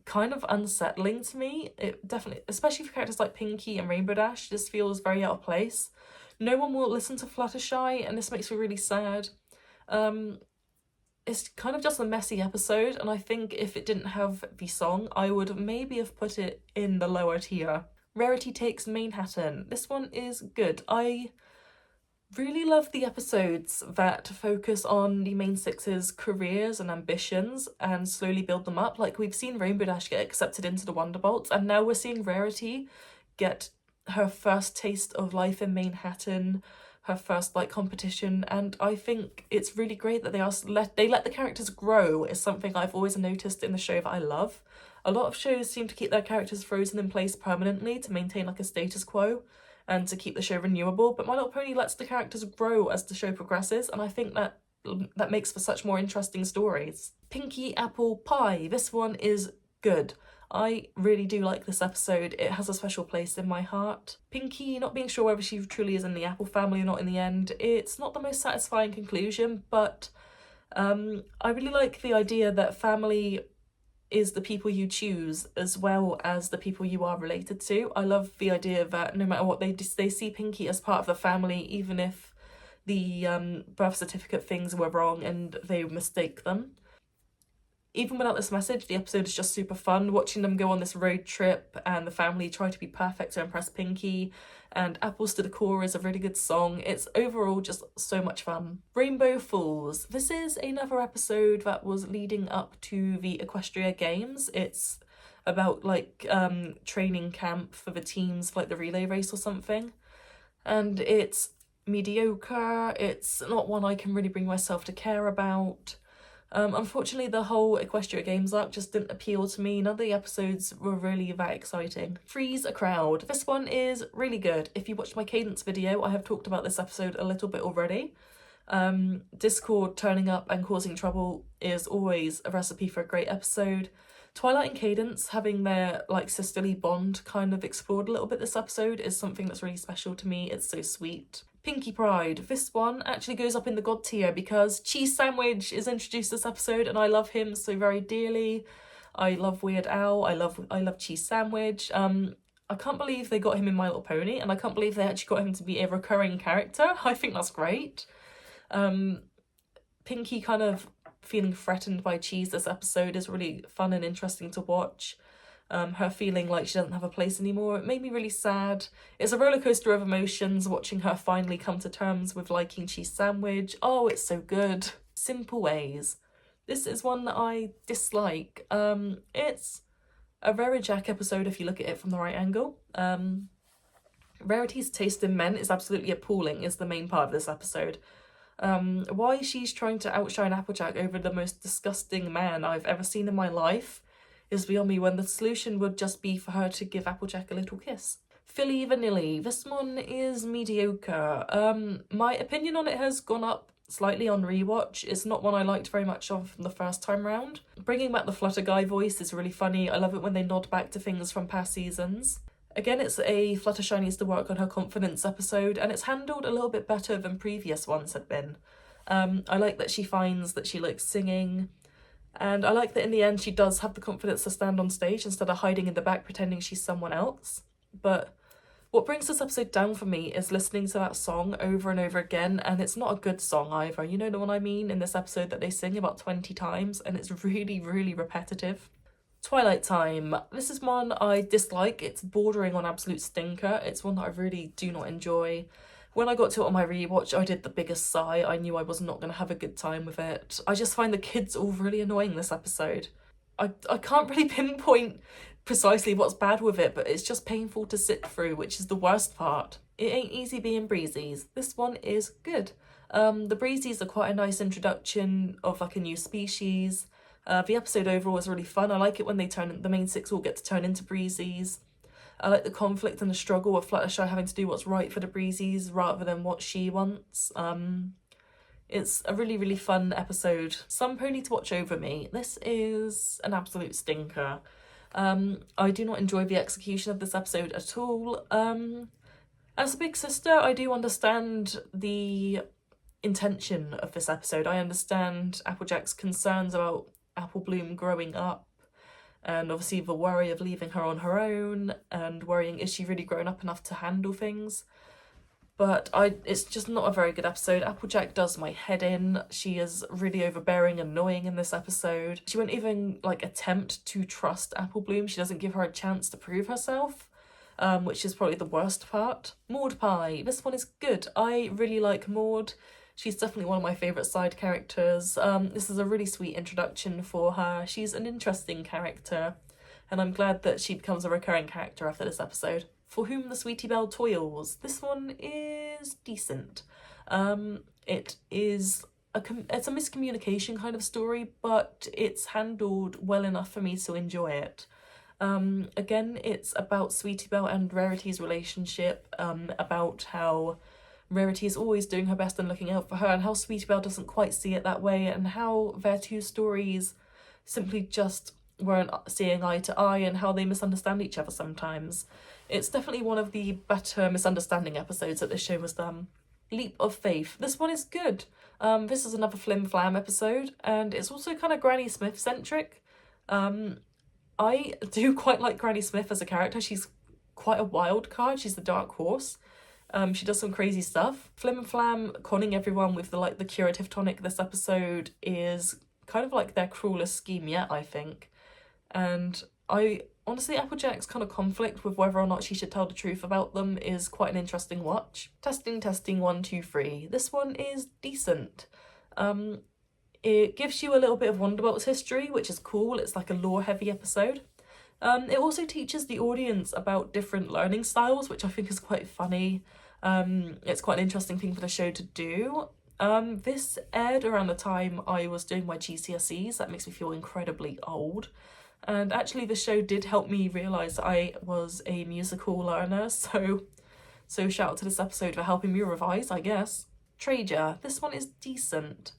kind of unsettling to me. It definitely, especially for characters like Pinky and Rainbow Dash, this feels very out of place. No one will listen to Fluttershy, and this makes me really sad. It's kind of just a messy episode, and I think if it didn't have the song, I would maybe have put it in the lower tier. Rarity Takes Manhattan. This one is good. I really love the episodes that focus on the main six's careers and ambitions and slowly build them up. Like, we've seen Rainbow Dash get accepted into the Wonderbolts, and now we're seeing Rarity get her first taste of life in Manhattan, her first, like, competition, and I think it's really great that they let the characters grow. Is something I've always noticed in the show that I love. A lot of shows seem to keep their characters frozen in place permanently to maintain, like, a status quo and to keep the show renewable, but My Little Pony lets the characters grow as the show progresses, and I think that makes for such more interesting stories. Pinky Apple Pie. This one is good. I really do like this episode. It has a special place in my heart. Pinky not being sure whether she truly is in the Apple family or not in the end. It's not the most satisfying conclusion, but I really like the idea that family is the people you choose as well as the people you are related to. I love the idea that no matter what, they see Pinky as part of the family, even if the birth certificate things were wrong and they mistake them. Even without this message, the episode is just super fun. Watching them go on this road trip and the family try to be perfect to impress Pinky, and Apples to the Core is a really good song. It's overall just so much fun. Rainbow Falls. This is another episode that was leading up to the Equestria Games. It's about, like, training camp for the teams for, like, the relay race or something. And it's mediocre. It's not one I can really bring myself to care about. Unfortunately, the whole Equestria Games arc just didn't appeal to me. None of the episodes were really that exciting. Freeze a Crowd. This one is really good. If you watched my Cadence video, I have talked about this episode a little bit already. Discord turning up and causing trouble is always a recipe for a great episode. Twilight and Cadence having their, like, sisterly bond kind of explored a little bit this episode is something that's really special to me. It's so sweet. Pinky Pride. This one actually goes up in the God tier because Cheese Sandwich is introduced this episode and I love him so very dearly. I love Weird Al. I love Cheese Sandwich. I can't believe they got him in My Little Pony, and I can't believe they actually got him to be a recurring character. I think that's great. Pinky kind of feeling threatened by Cheese this episode is really fun and interesting to watch. Her feeling like she doesn't have a place anymore, it made me really sad. It's a roller coaster of emotions watching her finally come to terms with liking Cheese Sandwich. Oh, it's so good. Simple Ways. This is one that I dislike. It's a Rare Jack episode if you look at it from the right angle. Rarity's taste in men is absolutely appalling is the main part of this episode. Why she's trying to outshine Applejack over the most disgusting man I've ever seen in my life is beyond me, when the solution would just be for her to give Applejack a little kiss. Philly Vanilli. This one is mediocre. My opinion on it has gone up slightly on rewatch. It's not one I liked very much of the first time round. Bringing back the Flutter Guy voice is really funny. I love it when they nod back to things from past seasons. Again, it's a Fluttershy needs to work on her confidence episode, and it's handled a little bit better than previous ones had been. I like that she finds that she likes singing, and I like that in the end she does have the confidence to stand on stage instead of hiding in the back pretending she's someone else. But what brings this episode down for me is listening to that song over and over again, and it's not a good song either. You know the one I mean, in this episode that they sing about 20 times, and it's really, really repetitive. Twilight Time. This is one I dislike. It's bordering on absolute stinker. It's one that I really do not enjoy. When I got to it on my rewatch, I did the biggest sigh. I knew I was not going to have a good time with it. I just find the kids all really annoying this episode. I can't really pinpoint precisely what's bad with it, but it's just painful to sit through, which is the worst part. It ain't easy being Breezies. This one is good. The Breezies are quite a nice introduction of, like, a new species. The episode overall is really fun. I like it when the main six all get to turn into Breezies. I like the conflict and the struggle of Fluttershy having to do what's right for the Breezies rather than what she wants. It's a really, really fun episode. Some Pony to Watch Over Me. This is an absolute stinker. I do not enjoy the execution of this episode at all. As a big sister, I do understand the intention of this episode. I understand Applejack's concerns about Apple Bloom growing up, and obviously the worry of leaving her on her own, and worrying, is she really grown up enough to handle things? But it's just not a very good episode. Applejack does my head in. She is really overbearing and annoying in this episode. She won't even like attempt to trust Apple Bloom. She doesn't give her a chance to prove herself, which is probably the worst part. Maud Pie. This one is good. I really like Maud. She's definitely one of my favourite side characters. This is a really sweet introduction for her. She's an interesting character, and I'm glad that she becomes a recurring character after this episode. For Whom the Sweetie Belle Toils. This one is decent. It's a miscommunication kind of story, but it's handled well enough for me to enjoy it. Again, it's about Sweetie Belle and Rarity's relationship, about how Rarity is always doing her best and looking out for her, and how Sweetie Belle doesn't quite see it that way, and how their two stories simply just weren't seeing eye to eye, and how they misunderstand each other sometimes. It's definitely one of the better misunderstanding episodes that this show has done. Leap of Faith. This one is good. This is another Flim Flam episode, and it's also kind of Granny Smith centric. I do quite like Granny Smith as a character. She's quite a wild card. She's the dark horse. She does some crazy stuff. Flim Flam conning everyone with the curative tonic this episode is kind of like their cruelest scheme yet, I think. And honestly, Applejack's kind of conflict with whether or not she should tell the truth about them is quite an interesting watch. Testing, 1, 2, 3. This one is decent. It gives you a little bit of Wonderbolt's history, which is cool. It's like a lore-heavy episode. It also teaches the audience about different learning styles, which I think is quite funny. It's quite an interesting thing for the show to do. This aired around the time I was doing my GCSEs. That makes me feel incredibly old. And actually the show did help me realise that I was a musical learner, so shout out to this episode for helping me revise, I guess. Trager. This one is decent.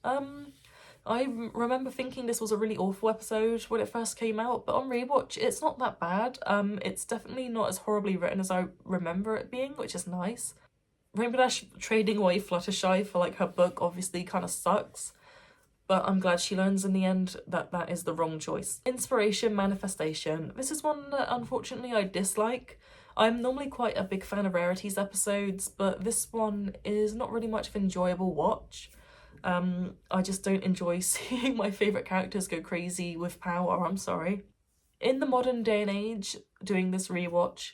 I remember thinking this was a really awful episode when it first came out, but on rewatch it's not that bad. It's definitely not as horribly written as I remember it being, which is nice. Rainbow Dash trading away Fluttershy for her book obviously kind of sucks, but I'm glad she learns in the end that that is the wrong choice. Inspiration Manifestation. This is one that unfortunately I dislike. I'm normally quite a big fan of Rarity's episodes, but this one is not really much of an enjoyable watch. I just don't enjoy seeing my favourite characters go crazy with power, I'm sorry. In the modern day and age, doing this rewatch,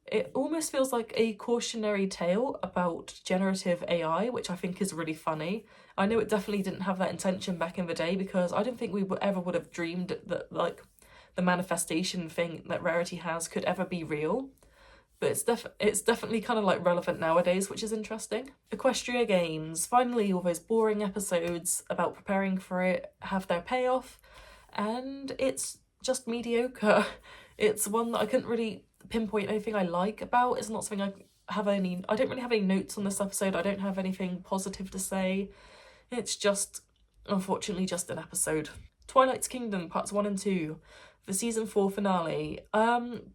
it almost feels like a cautionary tale about generative AI, which I think is really funny. I know it definitely didn't have that intention back in the day, because I don't think we ever would have dreamed that the manifestation thing that Rarity has could ever be real. But it's definitely kind of relevant nowadays, which is interesting. Equestria Games. Finally, all those boring episodes about preparing for it have their payoff, and it's just mediocre. It's one that I couldn't really pinpoint anything I like about. It's not something I don't really have any notes on this episode. I don't have anything positive to say. It's just, unfortunately, just an episode. Twilight's Kingdom Parts 1 and 2. The season 4 finale.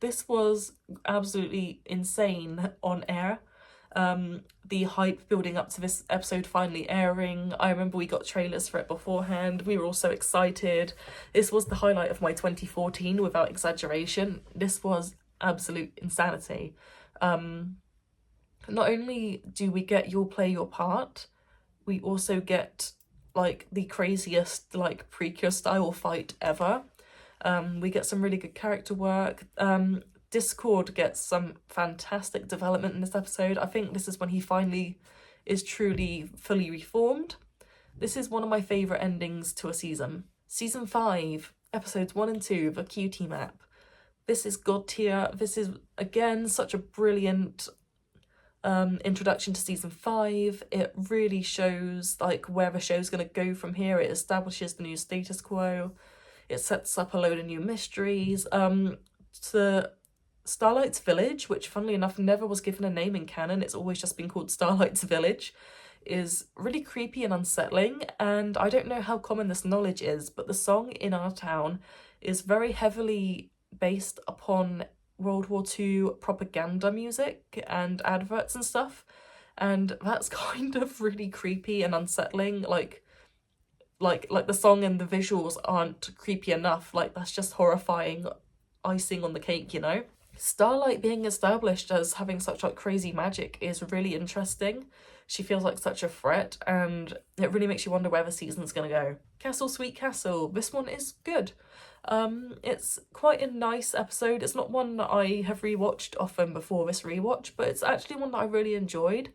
This was absolutely insane on air. The hype building up to this episode finally airing. I remember we got trailers for it beforehand. We were all so excited. This was the highlight of my 2014 without exaggeration. This was absolute insanity. Not only do we get You'll Play Your Part, we also get the craziest Precure style fight ever. We get some really good character work. Discord gets some fantastic development in this episode. I think this is when he finally is truly fully reformed. This is one of my favourite endings to a season. Season 5, episodes 1 and 2, the Cutie Map. This is god tier. This is, again, such a brilliant introduction to season 5. It really shows where the show's going to go from here. It establishes the new status quo. It sets up a load of new mysteries. The Starlight's Village, which funnily enough never was given a name in canon, it's always just been called Starlight's Village, is really creepy and unsettling, and I don't know how common this knowledge is, but the song In Our Town is very heavily based upon World War II propaganda music and adverts and stuff, and that's kind of really creepy and unsettling. Like the song and the visuals aren't creepy enough. Like, that's just horrifying icing on the cake, you know? Starlight being established as having such like crazy magic is really interesting. She feels like such a threat, and it really makes you wonder where the season's gonna go. Castle Sweet Castle. This one is good. It's quite a nice episode. It's not one that I have rewatched often before this rewatch, but it's actually one that I really enjoyed.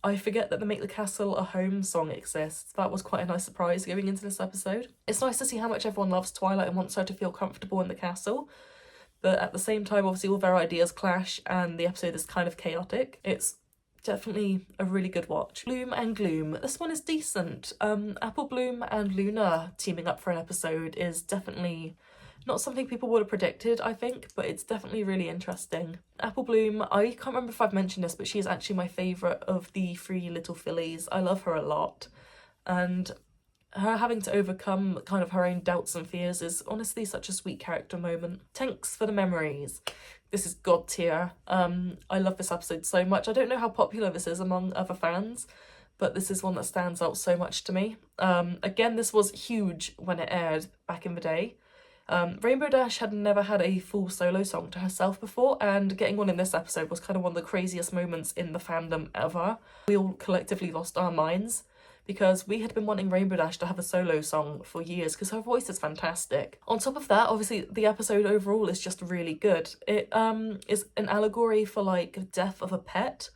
I forget that the Make the Castle a Home song exists. That was quite a nice surprise going into this episode. It's nice to see how much everyone loves Twilight and wants her to feel comfortable in the castle, but at the same time, obviously all their ideas clash and the episode is kind of chaotic. It's definitely a really good watch. Bloom and Gloom. This one is decent. Apple Bloom and Luna teaming up for an episode is definitely not something people would have predicted, I think, but it's definitely really interesting. Apple Bloom, I can't remember if I've mentioned this, but she is actually my favourite of the three little fillies. I love her a lot, and her having to overcome kind of her own doubts and fears is honestly such a sweet character moment. Thanks for the memories. This is god tier. I love this episode so much. I don't know how popular this is among other fans, but this is one that stands out so much to me. Again, this was huge when it aired back in the day. Rainbow Dash had never had a full solo song to herself before, and getting one in this episode was kind of one of the craziest moments in the fandom ever. We all collectively lost our minds because we had been wanting Rainbow Dash to have a solo song for years because her voice is fantastic. On top of that, obviously the episode overall is just really good. It is an allegory for like death of a pet,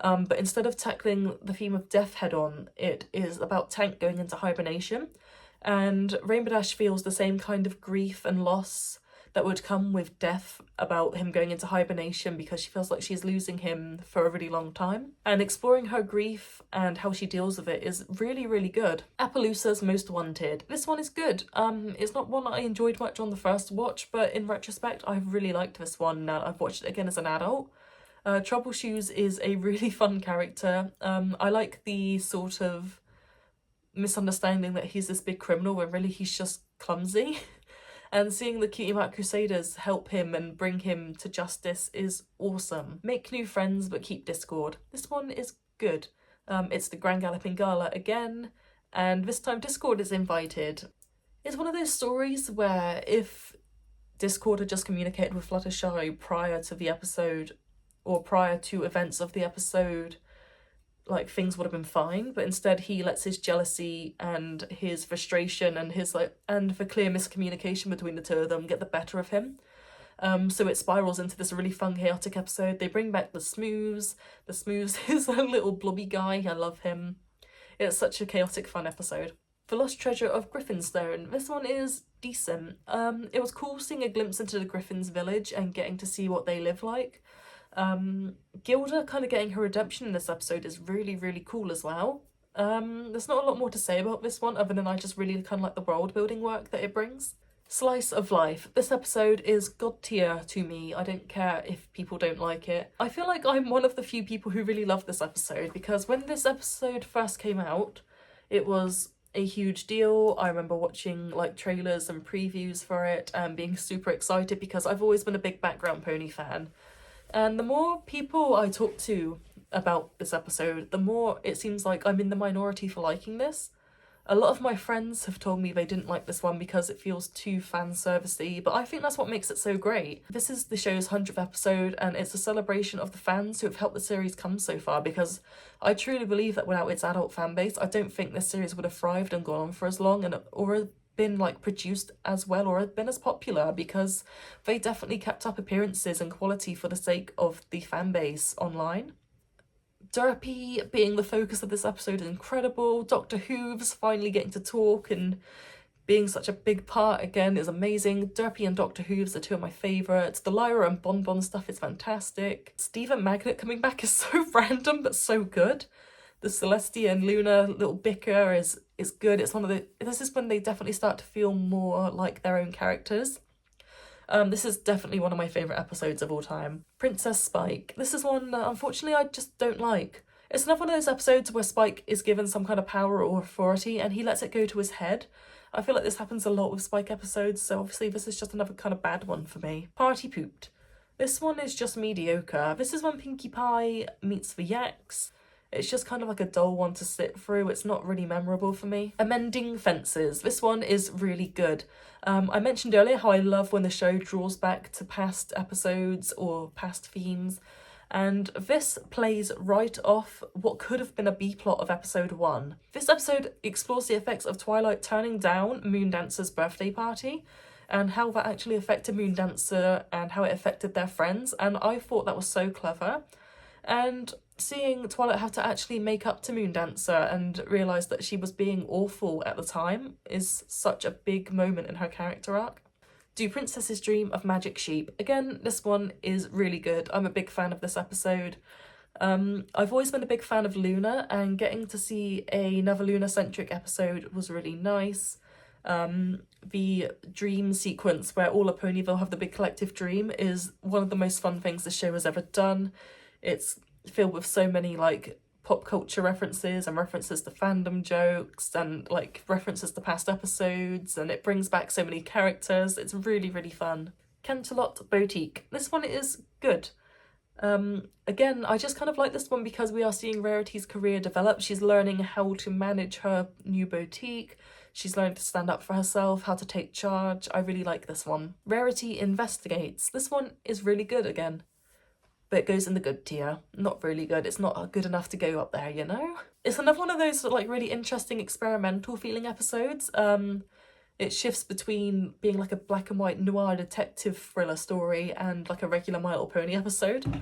but instead of tackling the theme of death head on, it is about Tank going into hibernation. And Rainbow Dash feels the same kind of grief and loss that would come with death about him going into hibernation, because she feels like she's losing him for a really long time. And exploring her grief and how she deals with it is really, really good. Appaloosa's Most Wanted. This one is good. It's not one that I enjoyed much on the first watch, but in retrospect, I've really liked this one now that I've watched it again as an adult. Troubleshoes is a really fun character. I like the sort of misunderstanding that he's this big criminal when really he's just clumsy. And seeing the Cutie Mark Crusaders help him and bring him to justice is awesome. Make new friends but keep Discord. This one is good. It's the Grand Galloping Gala again, and this time Discord is invited. It's one of those stories where if Discord had just communicated with Fluttershy prior to the episode, or prior to events of the episode, like things would have been fine, but instead he lets his jealousy and his frustration and his and the clear miscommunication between the two of them get the better of him. So it spirals into this really fun, chaotic episode. They bring back the Smooths. The Smooths is a little blobby guy. I love him. It's such a chaotic, fun episode. The Lost Treasure of Griffinstone. This one is decent. It was cool seeing a glimpse into the Griffin's village and getting to see what they live like. Gilda kind of getting her redemption in this episode is really, really cool as well. There's not a lot more to say about this one other than I just really kind of like the world building work that it brings. Slice of Life. This episode is god tier to me. I don't care if people don't like it. I feel like I'm one of the few people who really love this episode, because when this episode first came out, it was a huge deal. I remember watching like trailers and previews for it and being super excited because I've always been a big Background Pony fan. And the more people I talk to about this episode, the more it seems like I'm in the minority for liking this. A lot of my friends have told me they didn't like this one because it feels too fan servicey, but I think that's what makes it so great. This is the show's 100th episode, and it's a celebration of the fans who have helped the series come so far, because I truly believe that without its adult fan base, I don't think this series would have thrived and gone on for as long or been like produced as well or been as popular, because they definitely kept up appearances and quality for the sake of the fan base online. Derpy being the focus of this episode is incredible. Dr. Hooves finally getting to talk and being such a big part again is amazing. Derpy and Dr. Hooves are two of my favourites. The Lyra and Bonbon stuff is fantastic. Steve and Magnet coming back is so random but so good. The Celestia and Luna little bicker is good. This is when they definitely start to feel more like their own characters. This is definitely one of my favourite episodes of all time. Princess Spike. This is one that unfortunately I just don't like. It's another one of those episodes where Spike is given some kind of power or authority and he lets it go to his head. I feel like this happens a lot with Spike episodes, so obviously this is just another kind of bad one for me. Party Pooped. This one is just mediocre. This is when Pinkie Pie meets the Yaks. It's just kind of like a dull one to sit through. It's not really memorable for me. Amending Fences. This one is really good. I mentioned earlier how I love when the show draws back to past episodes or past themes, and this plays right off what could have been a B-plot of episode 1. This episode explores the effects of Twilight turning down Moondancer's birthday party and how that actually affected Moondancer and how it affected their friends, and I thought that was so clever. And seeing Twilight have to actually make up to Moondancer and realise that she was being awful at the time is such a big moment in her character arc. Do Princesses Dream of Magic Sheep? Again, this one is really good. I'm a big fan of this episode. I've always been a big fan of Luna, and getting to see another Luna-centric episode was really nice. The dream sequence where all of Ponyville have the big collective dream is one of the most fun things the show has ever done. It's filled with so many like pop culture references and references to fandom jokes and like references to past episodes, and it brings back so many characters. It's really, really fun. Canterlot Boutique. This one is good. Again, I just kind of like this one because we are seeing Rarity's career develop. She's learning how to manage her new boutique. She's learning to stand up for herself, how to take charge. I really like this one. Rarity Investigates. This one is really good again, but it goes in the good tier. Not really good. It's not good enough to go up there, you know? It's another one of those like really interesting experimental feeling episodes. It shifts between being like a black and white noir detective thriller story and like a regular My Little Pony episode.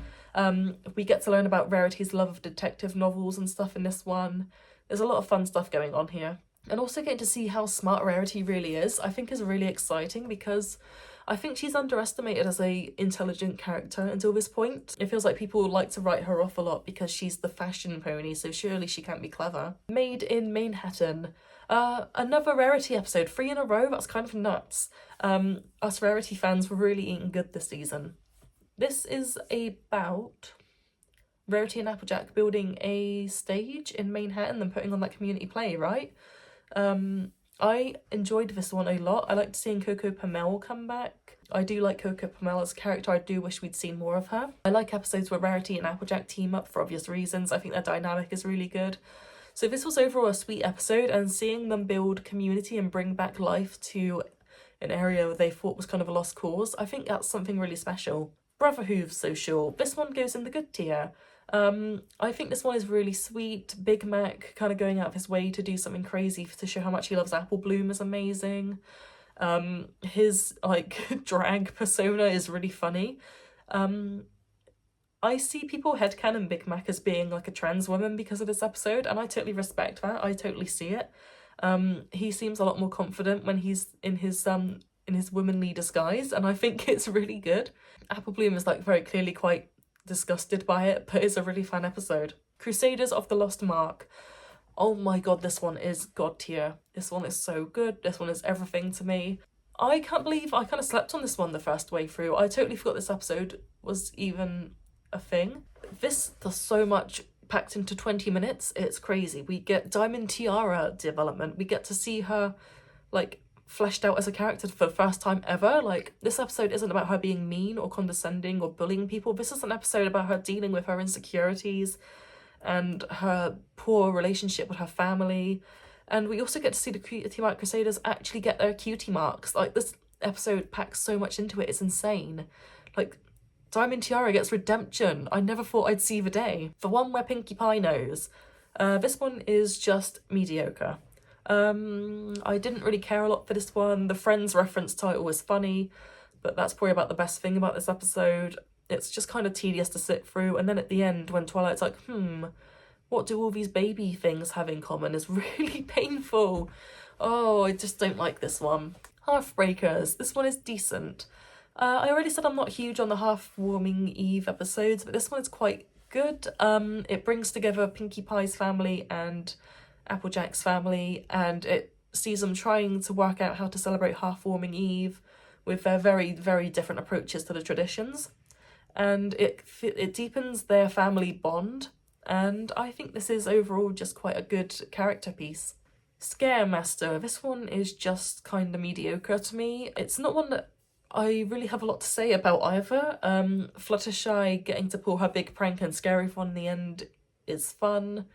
We get to learn about Rarity's love of detective novels and stuff in this one. There's a lot of fun stuff going on here. And also getting to see how smart Rarity really is, I think is really exciting, because I think she's underestimated as a intelligent character until this point. It feels like people like to write her off a lot because she's the fashion pony, so surely she can't be clever. Made in Manhattan. Another Rarity episode, 3 in a row, that's kind of nuts. Us Rarity fans were really eating good this season. This is about Rarity and Applejack building a stage in Manhattan and putting on that community play, right? I enjoyed this one a lot. I liked seeing Coco Pamel come back. I do like Coco Pamel as a character. I do wish we'd seen more of her. I like episodes where Rarity and Applejack team up for obvious reasons. I think their dynamic is really good. So this was overall a sweet episode, and seeing them build community and bring back life to an area they thought was kind of a lost cause, I think that's something really special. Brotherhood Social. This one goes in the good tier. I think this one is really sweet. Big Mac kind of going out of his way to do something crazy to show how much he loves Apple Bloom is amazing. His like drag persona is really funny. I see people headcanon Big Mac as being like a trans woman because of this episode, and I totally respect that. I totally see it. He seems a lot more confident when he's in his womanly disguise, and I think it's really good. Apple Bloom is like very clearly quite disgusted by it, but it's a really fun episode. Crusaders of the Lost Mark. Oh my god, this one is god tier. This one is so good. This one is everything to me. I can't believe I kind of slept on this one the first way through. I totally forgot this episode was even a thing. This does so much packed into 20 minutes. It's crazy. We get Diamond Tiara development. We get to see her like fleshed out as a character for the first time ever. Like, this episode isn't about her being mean or condescending or bullying people. This is an episode about her dealing with her insecurities and her poor relationship with her family. And we also get to see the Cutie Mark Crusaders actually get their cutie marks. Like, this episode packs so much into it. It's insane. Like, Diamond Tiara gets redemption. I never thought I'd see the day. The one where Pinkie Pie knows. This one is just mediocre. I didn't really care a lot for this one. The Friends reference title was funny, but that's probably about the best thing about this episode. It's just kind of tedious to sit through, and then at the end when Twilight's like, what do all these baby things have in common, is really painful. Oh, I just don't like this one. Hearthbreakers. This one is decent. I already said I'm not huge on the Hearthwarming Eve episodes, but this one is quite good. It brings together Pinkie Pie's family and Applejack's family, and it sees them trying to work out how to celebrate Hearthwarming Eve with their very, very different approaches to the traditions. And it deepens their family bond, and I think this is overall just quite a good character piece. Scaremaster. This one is just kind of mediocre to me. It's not one that I really have a lot to say about either. Fluttershy getting to pull her big prank and scare everyone in the end is fun,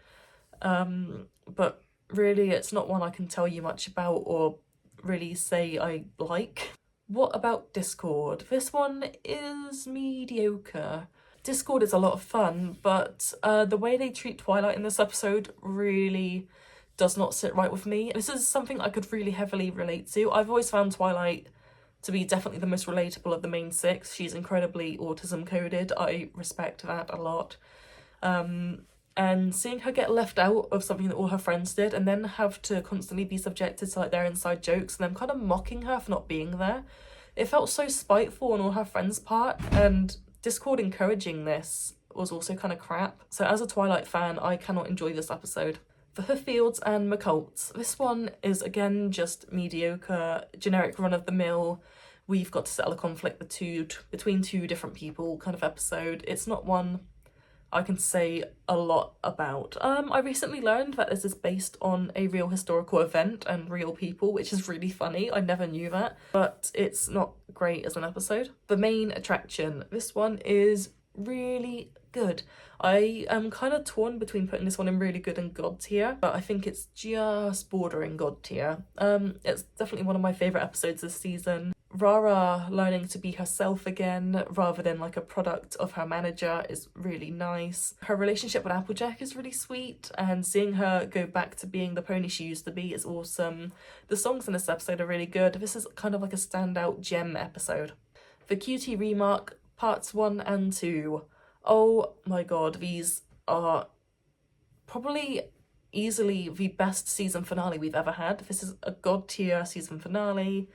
but really it's not one I can tell you much about or really say I like. What about Discord? This one is mediocre. Discord is a lot of fun, but the way they treat Twilight in this episode really does not sit right with me. This is something I could really heavily relate to. I've always found Twilight to be definitely the most relatable of the main six. She's incredibly autism coded. I respect that a lot. And seeing her get left out of something that all her friends did and then have to constantly be subjected to like their inside jokes and them kind of mocking her for not being there, it felt so spiteful on all her friends' part, and Discord encouraging this was also kind of crap. So as a Twilight fan, I cannot enjoy this episode. For Fields and McCults, this one is again just mediocre, generic run-of-the-mill, we've got to settle a conflict between two different people kind of episode. It's not one I can say a lot about. I recently learned that this is based on a real historical event and real people, which is really funny. I never knew that, but it's not great as an episode. The main attraction, this one is really good. I am kind of torn between putting this one in really good and God tier, but I think it's just bordering God tier. It's definitely one of my favourite episodes this season. Rara learning to be herself again rather than like a product of her manager is really nice. Her relationship with Applejack is really sweet, and seeing her go back to being the pony she used to be is awesome. The songs in this episode are really good. This is kind of like a standout gem episode. The Cutie Remark parts 1 and 2. Oh my god, these are probably easily the best season finale we've ever had. This is a God tier season finale.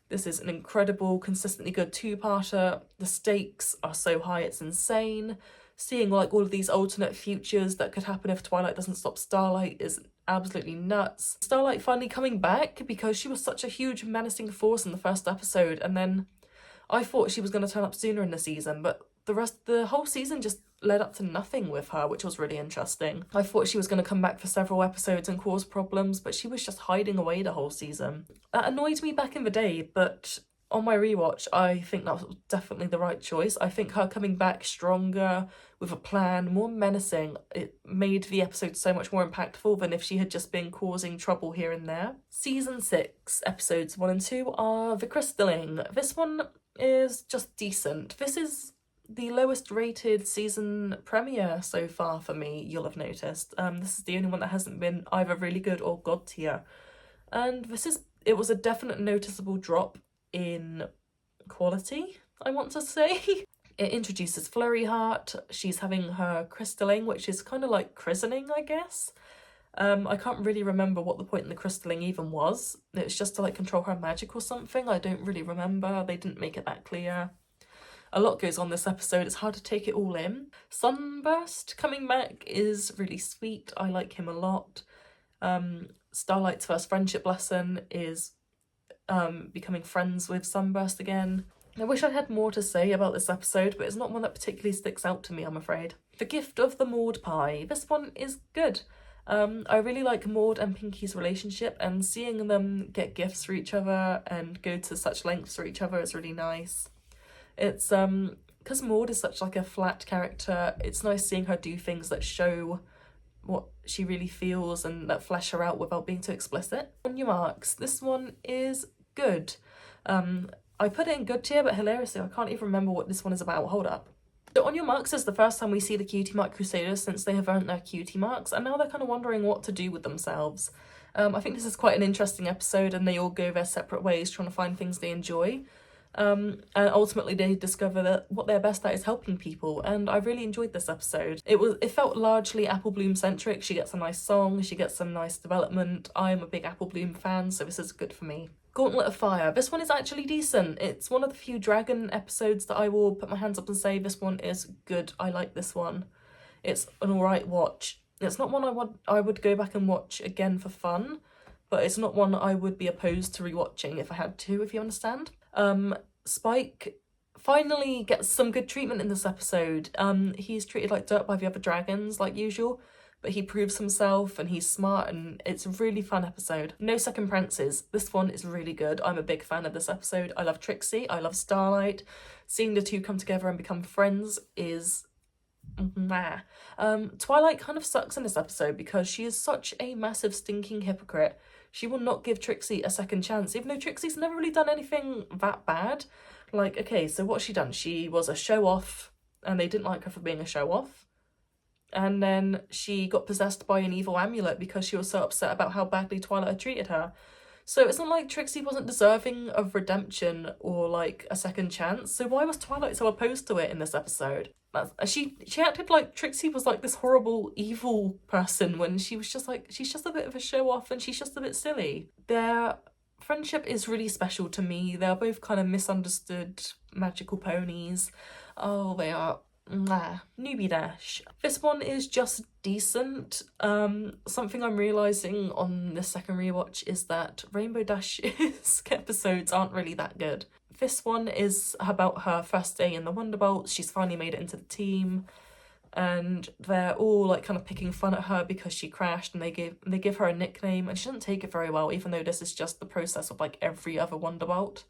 This is an incredible, consistently good two-parter. The stakes are so high, it's insane. Seeing like all of these alternate futures that could happen if Twilight doesn't stop Starlight is absolutely nuts. Starlight finally coming back because she was such a huge menacing force in the first episode, and then I thought she was going to turn up sooner in the season, but the whole season just led up to nothing with her, which was really interesting. I thought she was going to come back for several episodes and cause problems, but she was just hiding away the whole season. That annoyed me back in the day, but on my rewatch, I think that was definitely the right choice. I think her coming back stronger, with a plan, more menacing, it made the episode so much more impactful than if she had just been causing trouble here and there. Season 6, episodes 1 and 2 are The Crystalling. This one is just decent. This is the lowest rated season premiere so far for me, you'll have noticed. This is the only one that hasn't been either really good or God tier. And it was a definite noticeable drop in quality, I want to say. It introduces Flurry Heart. She's having her crystalling, which is kind of like christening, I guess. I can't really remember what the point in the crystalling even was. It's just to like control her magic or something. I don't really remember. They didn't make it that clear. A lot goes on this episode, it's hard to take it all in. Sunburst coming back is really sweet, I like him a lot. Starlight's first friendship lesson is becoming friends with Sunburst again. I wish I had more to say about this episode, but it's not one that particularly sticks out to me, I'm afraid. The Gift of the Maud Pie. This one is good. I really like Maud and Pinky's relationship, and seeing them get gifts for each other and go to such lengths for each other is really nice. It's because Maud is such like a flat character, it's nice seeing her do things that show what she really feels and that flesh her out without being too explicit. On Your Marks, this one is good. I put it in good tier, but hilariously I can't even remember what this one is about. Hold up. So On Your Marks is the first time we see the Cutie Mark Crusaders since they have earned their cutie marks, and now they're kind of wondering what to do with themselves. I think this is quite an interesting episode, and they all go their separate ways trying to find things they enjoy. And ultimately they discover that what they're best at is helping people, and I really enjoyed this episode. It felt largely Apple Bloom centric. She gets a nice song, she gets some nice development. I'm a big Apple Bloom fan, so this is good for me. Gauntlet of Fire. This one is actually decent. It's one of the few dragon episodes that I will put my hands up and say this one is good. I like this one. It's an alright watch. It's not one I would go back and watch again for fun, but it's not one I would be opposed to rewatching if I had to, if you understand. Spike finally gets some good treatment in this episode. He's treated like dirt by the other dragons, like usual, but he proves himself and he's smart, and it's a really fun episode. No second prances. This one is really good. I'm a big fan of this episode. I love Trixie, I love Starlight. Seeing the two come together and become friends is nah. Twilight kind of sucks in this episode because she is such a massive stinking hypocrite. She will not give Trixie a second chance, even though Trixie's never really done anything that bad. Like, okay, so what's she done? She was a show-off, and they didn't like her for being a show-off. And then she got possessed by an evil amulet because she was so upset about how badly Twilight had treated her. So it's not like Trixie wasn't deserving of redemption or, like, a second chance. So why was Twilight so opposed to it in this episode? She acted like Trixie was, like, this horrible, evil person when she was just, like, she's just a bit of a show-off and she's just a bit silly. Their friendship is really special to me. They're both kind of misunderstood magical ponies. Oh, they are... nah, newbie dash. This one is just decent. Something I'm realising on this second rewatch is that Rainbow Dash's episodes aren't really that good. This one is about her first day in the Wonderbolts. She's finally made it into the team, and they're all like kind of picking fun at her because she crashed, and they give her a nickname, and she doesn't take it very well, even though this is just the process of like every other Wonderbolt.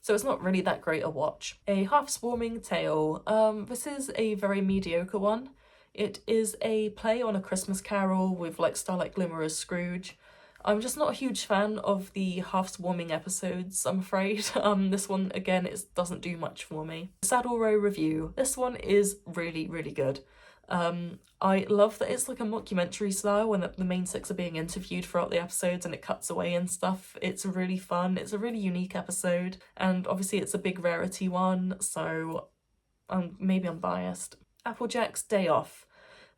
So it's not really that great a watch. A half-swarming tale. This is a very mediocre one. It is a play on A Christmas Carol with like Starlight Glimmer as Scrooge. I'm just not a huge fan of the half-swarming episodes, I'm afraid. This one, again, doesn't do much for me. Saddle Row review. This one is really, really good. I love that it's like a mockumentary style when the main six are being interviewed throughout the episodes and it cuts away and stuff. It's really fun. It's a really unique episode, and obviously it's a big rarity one, so maybe I'm biased. Applejack's Day Off.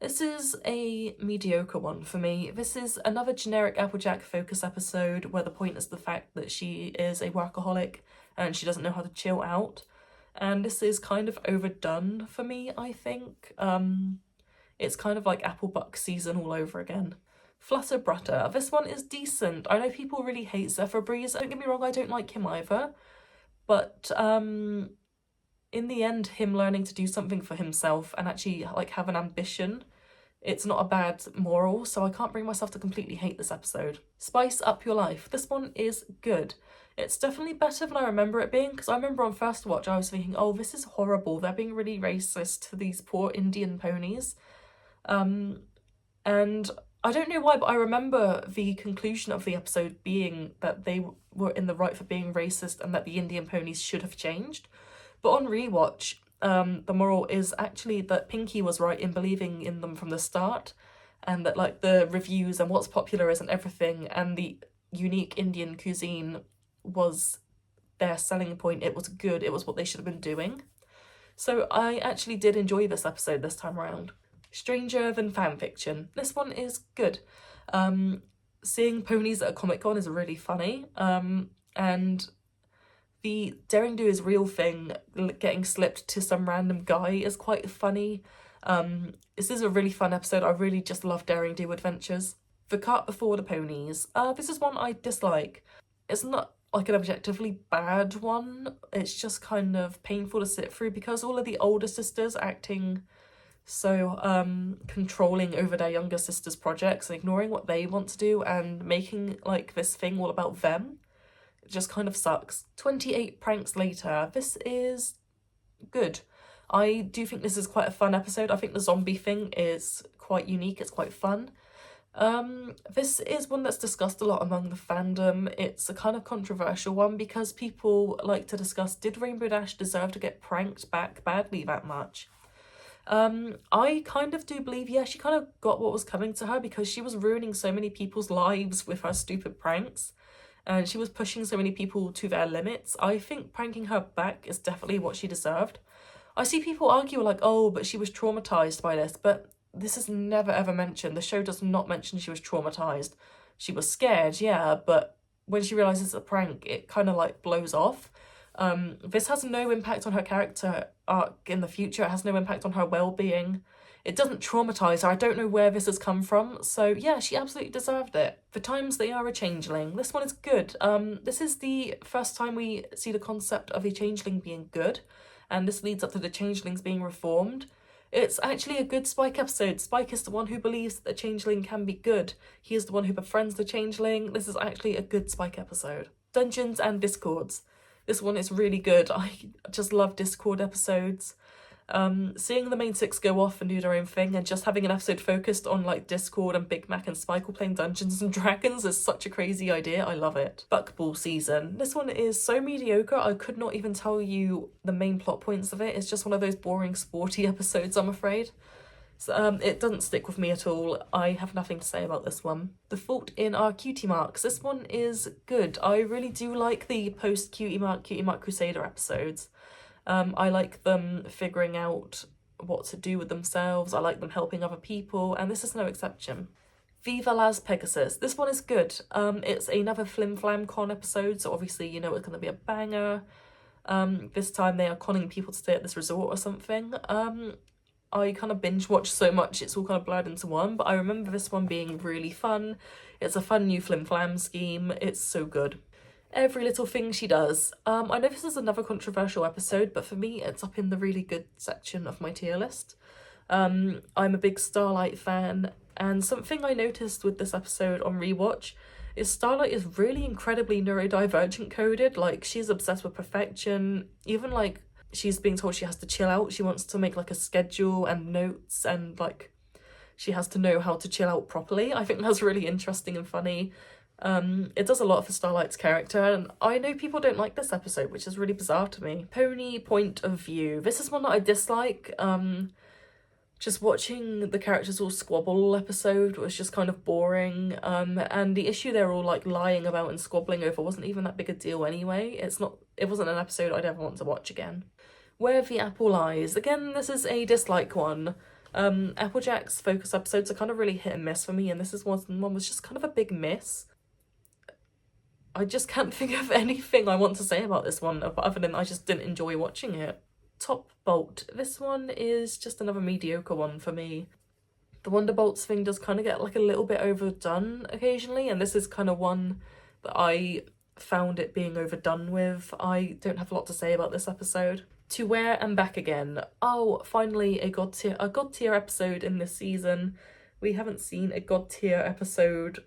This is a mediocre one for me. This is another generic Applejack focus episode where the point is the fact that she is a workaholic and she doesn't know how to chill out. And this is kind of overdone for me, I think. It's kind of like Applebuck season all over again. Flutter Brutter. This one is decent. I know people really hate Zephyr Breeze. Don't get me wrong, I don't like him either. But in the end, him learning to do something for himself and actually like have an ambition, it's not a bad moral, so I can't bring myself to completely hate this episode. Spice Up Your Life. This one is good. It's definitely better than I remember it being, because I remember on first watch I was thinking, oh, this is horrible. They're being really racist to these poor Indian ponies. And I don't know why, but I remember the conclusion of the episode being that they were in the right for being racist and that the Indian ponies should have changed. But on rewatch, the moral is actually that Pinky was right in believing in them from the start, and that like the reviews and what's popular isn't everything, and the unique Indian cuisine was their selling point. It was good. It was what they should have been doing. So I actually did enjoy this episode this time around. Stranger Than Fanfiction. This one is good. Seeing ponies at a Comic-Con is really funny. And the Daring Do Is Real thing, getting slipped to some random guy, is quite funny. This is a really fun episode. I really just love Daring Do adventures. The Cart Before the Ponies. This is one I dislike. It's not like an objectively bad one. It's just kind of painful to sit through because all of the older sisters acting so controlling over their younger sisters' projects and ignoring what they want to do and making like this thing all about them. It just kind of sucks. 28 Pranks Later. This is good. I do think this is quite a fun episode. I think the zombie thing is quite unique. It's quite fun. This is one that's discussed a lot among the fandom. It's a kind of controversial one because people like to discuss, did Rainbow Dash deserve to get pranked back badly that much? I kind of do believe, yeah, she kind of got what was coming to her because she was ruining so many people's lives with her stupid pranks, and she was pushing so many people to their limits. I think pranking her back is definitely what she deserved. I see people argue like, oh, but she was traumatized by this, but this is never ever mentioned. The show does not mention she was traumatized. She was scared, yeah, but when she realizes it's a prank, it kind of like blows off. This has no impact on her character arc in the future. It has no impact on her well-being. It doesn't traumatize her. I don't know where this has come from. So yeah, she absolutely deserved it. For Times They Are a Changeling. This one is good. This is the first time we see the concept of a changeling being good, and this leads up to the changelings being reformed. It's actually a good Spike episode. Spike is the one who believes that the changeling can be good. He is the one who befriends the changeling. This is actually a good Spike episode. Dungeons and Discords. This one is really good. I just love Discord episodes. Seeing the main six go off and do their own thing and just having an episode focused on like Discord and Big Mac and Spike playing Dungeons and Dragons is such a crazy idea. I love it. Buckball season. This one is so mediocre I could not even tell you the main plot points of it. It's just one of those boring sporty episodes, I'm afraid. So, it doesn't stick with me at all. I have nothing to say about this one. The Fault in Our Cutie Marks. This one is good. I really do like the post Cutie Mark Crusader episodes. I like them figuring out what to do with themselves. I like them helping other people, and this is no exception. Viva Las Pegasus. This one is good. It's another Flim Flam Con episode, so obviously you know it's going to be a banger. This time they are conning people to stay at this resort or something. I kind of binge watch so much, it's all kind of blurred into one, but I remember this one being really fun. It's a fun new Flim Flam scheme. It's so good. Every Little Thing She Does. I know this is another controversial episode, but for me it's up in the really good section of my tier list. I'm a big Starlight fan, and something I noticed with this episode on rewatch is Starlight is really incredibly neurodivergent coded. Like, she's obsessed with perfection. Even like she's being told she has to chill out, she wants to make like a schedule and notes, and like she has to know how to chill out properly. I think that's really interesting and funny. It does a lot for Starlight's character, and I know people don't like this episode, which is really bizarre to me. Pony Point of View. This is one that I dislike. Just watching the characters all squabble episode was just kind of boring. And the issue they're all like lying about and squabbling over wasn't even that big a deal anyway. It wasn't an episode I'd ever want to watch again. Where the Apple Lies. Again, this is a dislike one. Applejack's focus episodes are kind of really hit and miss for me, and this is one was just kind of a big miss. I just can't think of anything I want to say about this one other than I just didn't enjoy watching it. Top Bolt. This one is just another mediocre one for me. The Wonderbolts thing does kind of get like a little bit overdone occasionally, and this is kind of one that I found it being overdone with. I don't have a lot to say about this episode. To Where and Back Again. Oh, finally a god tier episode in this season. We haven't seen a god tier episode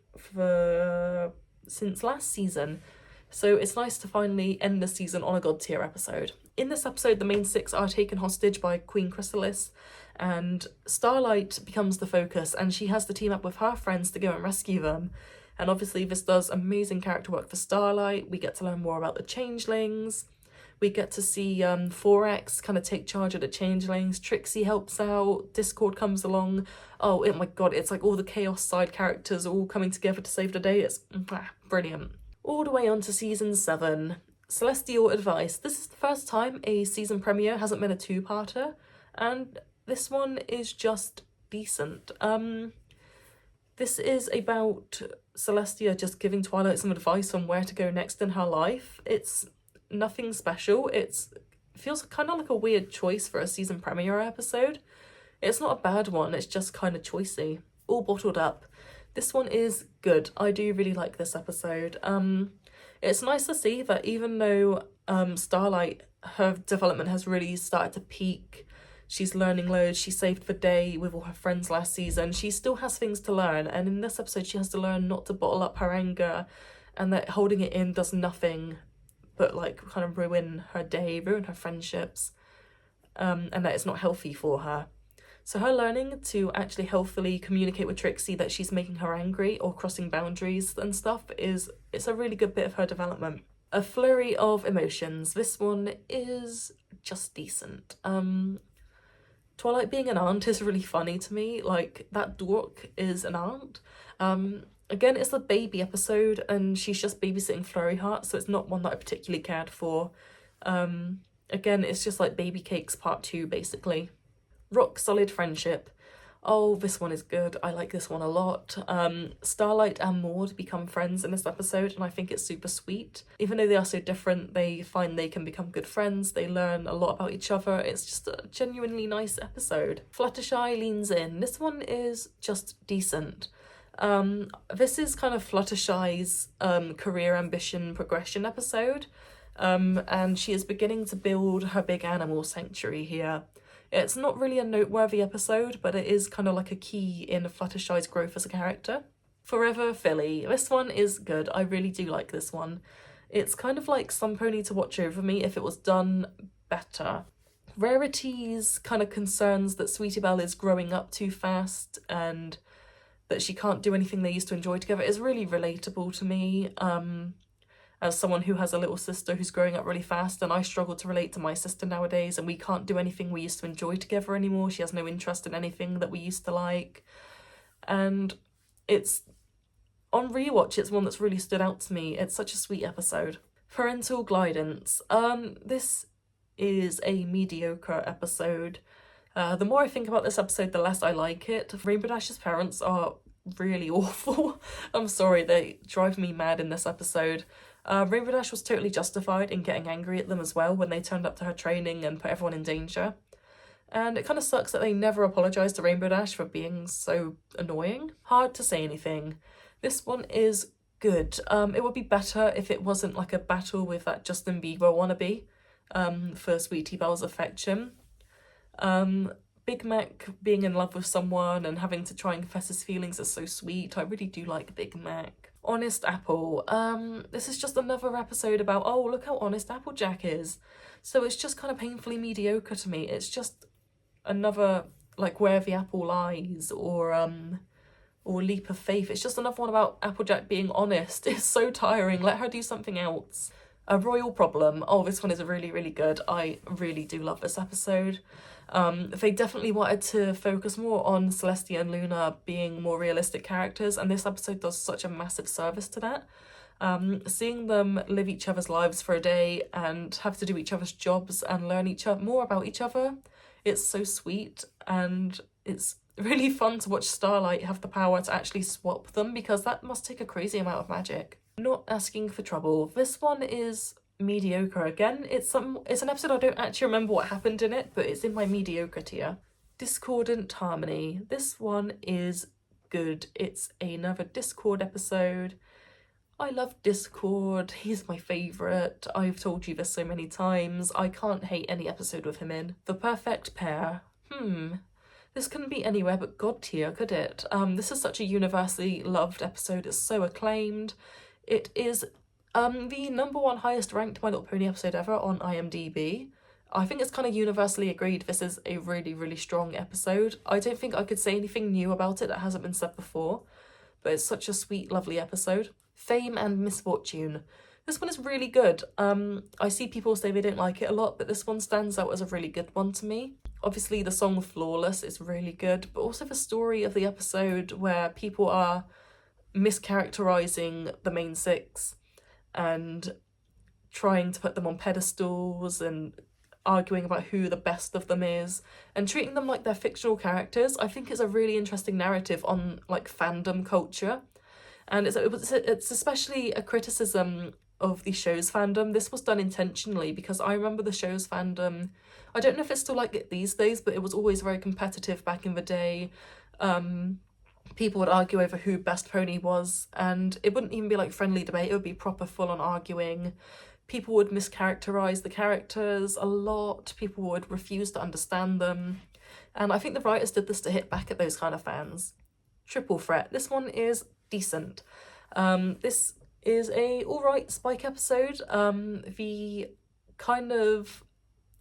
since last season, so it's nice to finally end the season on a god tier episode. In this episode, the main six are taken hostage by Queen Chrysalis, and Starlight becomes the focus, and she has to team up with her friends to go and rescue them. And obviously this does amazing character work for Starlight. We get to learn more about the changelings. We get to see 4X kind of take charge of the changelings. Trixie helps out. Discord comes along. Oh my god, it's like all the Chaos side characters all coming together to save the day. It's brilliant. All the way on to season 7. Celestial Advice. This is the first time a season premiere hasn't been a two-parter, and this one is just decent. This is about Celestia just giving Twilight some advice on where to go next in her life. It's nothing special. It feels kind of like a weird choice for a season premiere episode. It's not a bad one, it's just kind of choicy. All Bottled Up. This one is good. I do really like this episode. It's nice to see that even though Starlight, her development has really started to peak, she's learning loads, she saved the day with all her friends last season, she still has things to learn, and in this episode she has to learn not to bottle up her anger, and that holding it in does nothing but like kind of ruin her day, ruin her friendships, and that it's not healthy for her. So her learning to actually healthily communicate with Trixie that she's making her angry or crossing boundaries and stuff it's a really good bit of her development. A Flurry of Emotions. This one is just decent. Twilight being an aunt is really funny to me. Like, that dork is an aunt. Again, it's a baby episode and she's just babysitting Flurry Heart, so it's not one that I particularly cared for. Again, it's just like Baby Cakes Part 2, basically. Rock Solid Friendship. Oh, this one is good. I like this one a lot. Starlight and Maud become friends in this episode, and I think it's super sweet. Even though they are so different, they find they can become good friends. They learn a lot about each other. It's just a genuinely nice episode. Fluttershy Leans In. This one is just decent. This is kind of Fluttershy's career ambition progression episode, and she is beginning to build her big animal sanctuary here. It's not really a noteworthy episode, but it is kind of like a key in Fluttershy's growth as a character. Forever Philly. This one is good. I really do like this one. It's kind of like Some Pony to Watch Over Me if it was done better. Rarity's kind of concerns that Sweetie Belle is growing up too fast and that she can't do anything they used to enjoy together is really relatable to me. As someone who has a little sister who's growing up really fast, and I struggle to relate to my sister nowadays, and we can't do anything we used to enjoy together anymore. She has no interest in anything that we used to like. And it's, on rewatch, it's one that's really stood out to me. It's such a sweet episode. Parental Guidance. This is a mediocre episode. The more I think about this episode, the less I like it. Rainbow Dash's parents are really awful. I'm sorry, they drive me mad in this episode. Rainbow Dash was totally justified in getting angry at them as well when they turned up to her training and put everyone in danger. And it kind of sucks that they never apologised to Rainbow Dash for being so annoying. Hard to say anything. This one is good. It would be better if it wasn't like a battle with that Justin Bieber wannabe for Sweetie Belle's affection. Big Mac being in love with someone and having to try and confess his feelings is so sweet. I really do like Big Mac. Honest Apple. This is just another episode about, oh, look how honest Applejack is. So it's just kind of painfully mediocre to me. It's just another, like, Where the Apple Lies or Leap of Faith. It's just another one about Applejack being honest. It's so tiring. Let her do something else. A Royal Problem. Oh, this one is really, really good. I really do love this episode. They definitely wanted to focus more on Celestia and Luna being more realistic characters, and this episode does such a massive service to that. Seeing them live each other's lives for a day and have to do each other's jobs and learn more about each other, it's so sweet, and it's really fun to watch Starlight have the power to actually swap them, because that must take a crazy amount of magic. Not Asking for Trouble. This one is mediocre again. It's an episode I don't actually remember what happened in it, but it's in my mediocre tier. Discordant Harmony. This one is good. It's another Discord episode. I love Discord. He's my favourite. I've told you this so many times. I can't hate any episode with him in. The Perfect Pair. This couldn't be anywhere but God tier, could it? This is such a universally loved episode. It's so acclaimed. It is the #1 highest ranked My Little Pony episode ever on IMDb. I think it's kind of universally agreed this is a really, really strong episode. I don't think I could say anything new about it that hasn't been said before, but it's such a sweet, lovely episode. Fame and Misfortune. This one is really good. I see people say they don't like it a lot, but this one stands out as a really good one to me. Obviously, the song Flawless is really good, but also the story of the episode where people are mischaracterising the main six and trying to put them on pedestals and arguing about who the best of them is and treating them like they're fictional characters, I think is a really interesting narrative on, like, fandom culture. And it's especially a criticism of the show's fandom. This was done intentionally because I remember the show's fandom, I don't know if it's still like it these days, but it was always very competitive back in the day. People would argue over who best pony was, and it wouldn't even be like friendly debate, it would be proper full-on arguing. People would mischaracterise the characters a lot, people would refuse to understand them, and I think the writers did this to hit back at those kind of fans. Triple Threat. This one is decent. This is a alright Spike episode. The kind of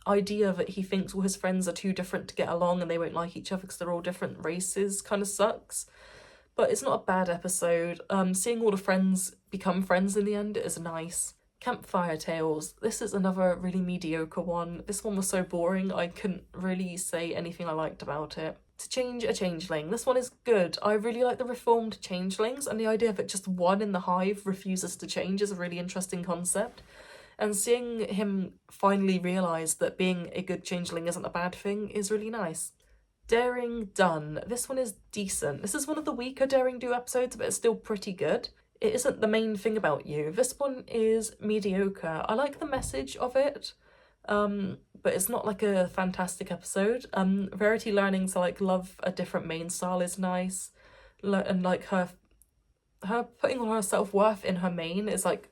idea that he thinks all his friends are too different to get along and they won't like each other because they're all different races kind of sucks, but it's not a bad episode. Seeing all the friends become friends in the end is nice. Campfire Tales. This is another really mediocre one. This one was so boring I couldn't really say anything I liked about it. To Change a Changeling. This one is good. I really like the reformed changelings, and the idea that just one in the hive refuses to change is a really interesting concept. And seeing him finally realise that being a good changeling isn't a bad thing is really nice. Daring Done. This one is decent. This is one of the weaker Daring Do episodes, but it's still pretty good. It isn't the main thing about you. This one is mediocre. I like the message of it, but it's not like a fantastic episode. Verity learning to, like, love a different main style is nice. And, like, her putting all her self-worth in her main is, like,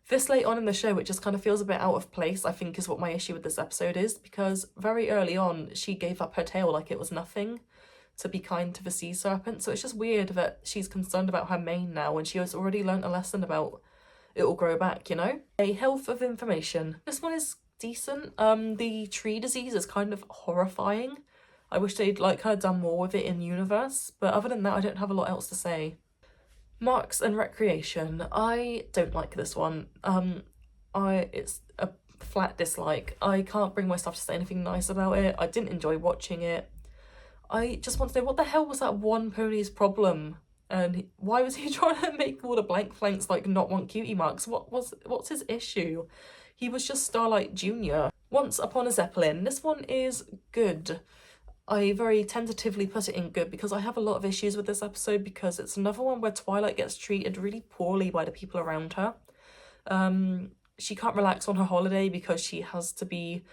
This late on in the show, it just kind of feels a bit out of place, I think is what my issue with this episode is, because very early on, she gave up her tail like it was nothing to be kind to the sea serpent. So it's just weird that she's concerned about her mane now when she has already learnt a lesson about it will grow back, you know? A health of information. This one is decent. The tree disease is kind of horrifying. I wish they'd like kind of done more with it in universe, but other than that, I don't have a lot else to say. Marks and recreation. I don't like this one. It's a flat dislike. I can't bring myself to say anything nice about it. I didn't enjoy watching it. I just want to know, what the hell was that one pony's problem? And why was he trying to make all the blank flanks like not want cutie marks? What's his issue? He was just Starlight Jr. Once Upon a Zeppelin. This one is good. I very tentatively put it in good because I have a lot of issues with this episode, because it's another one where Twilight gets treated really poorly by the people around her. She can't relax on her holiday because she has to be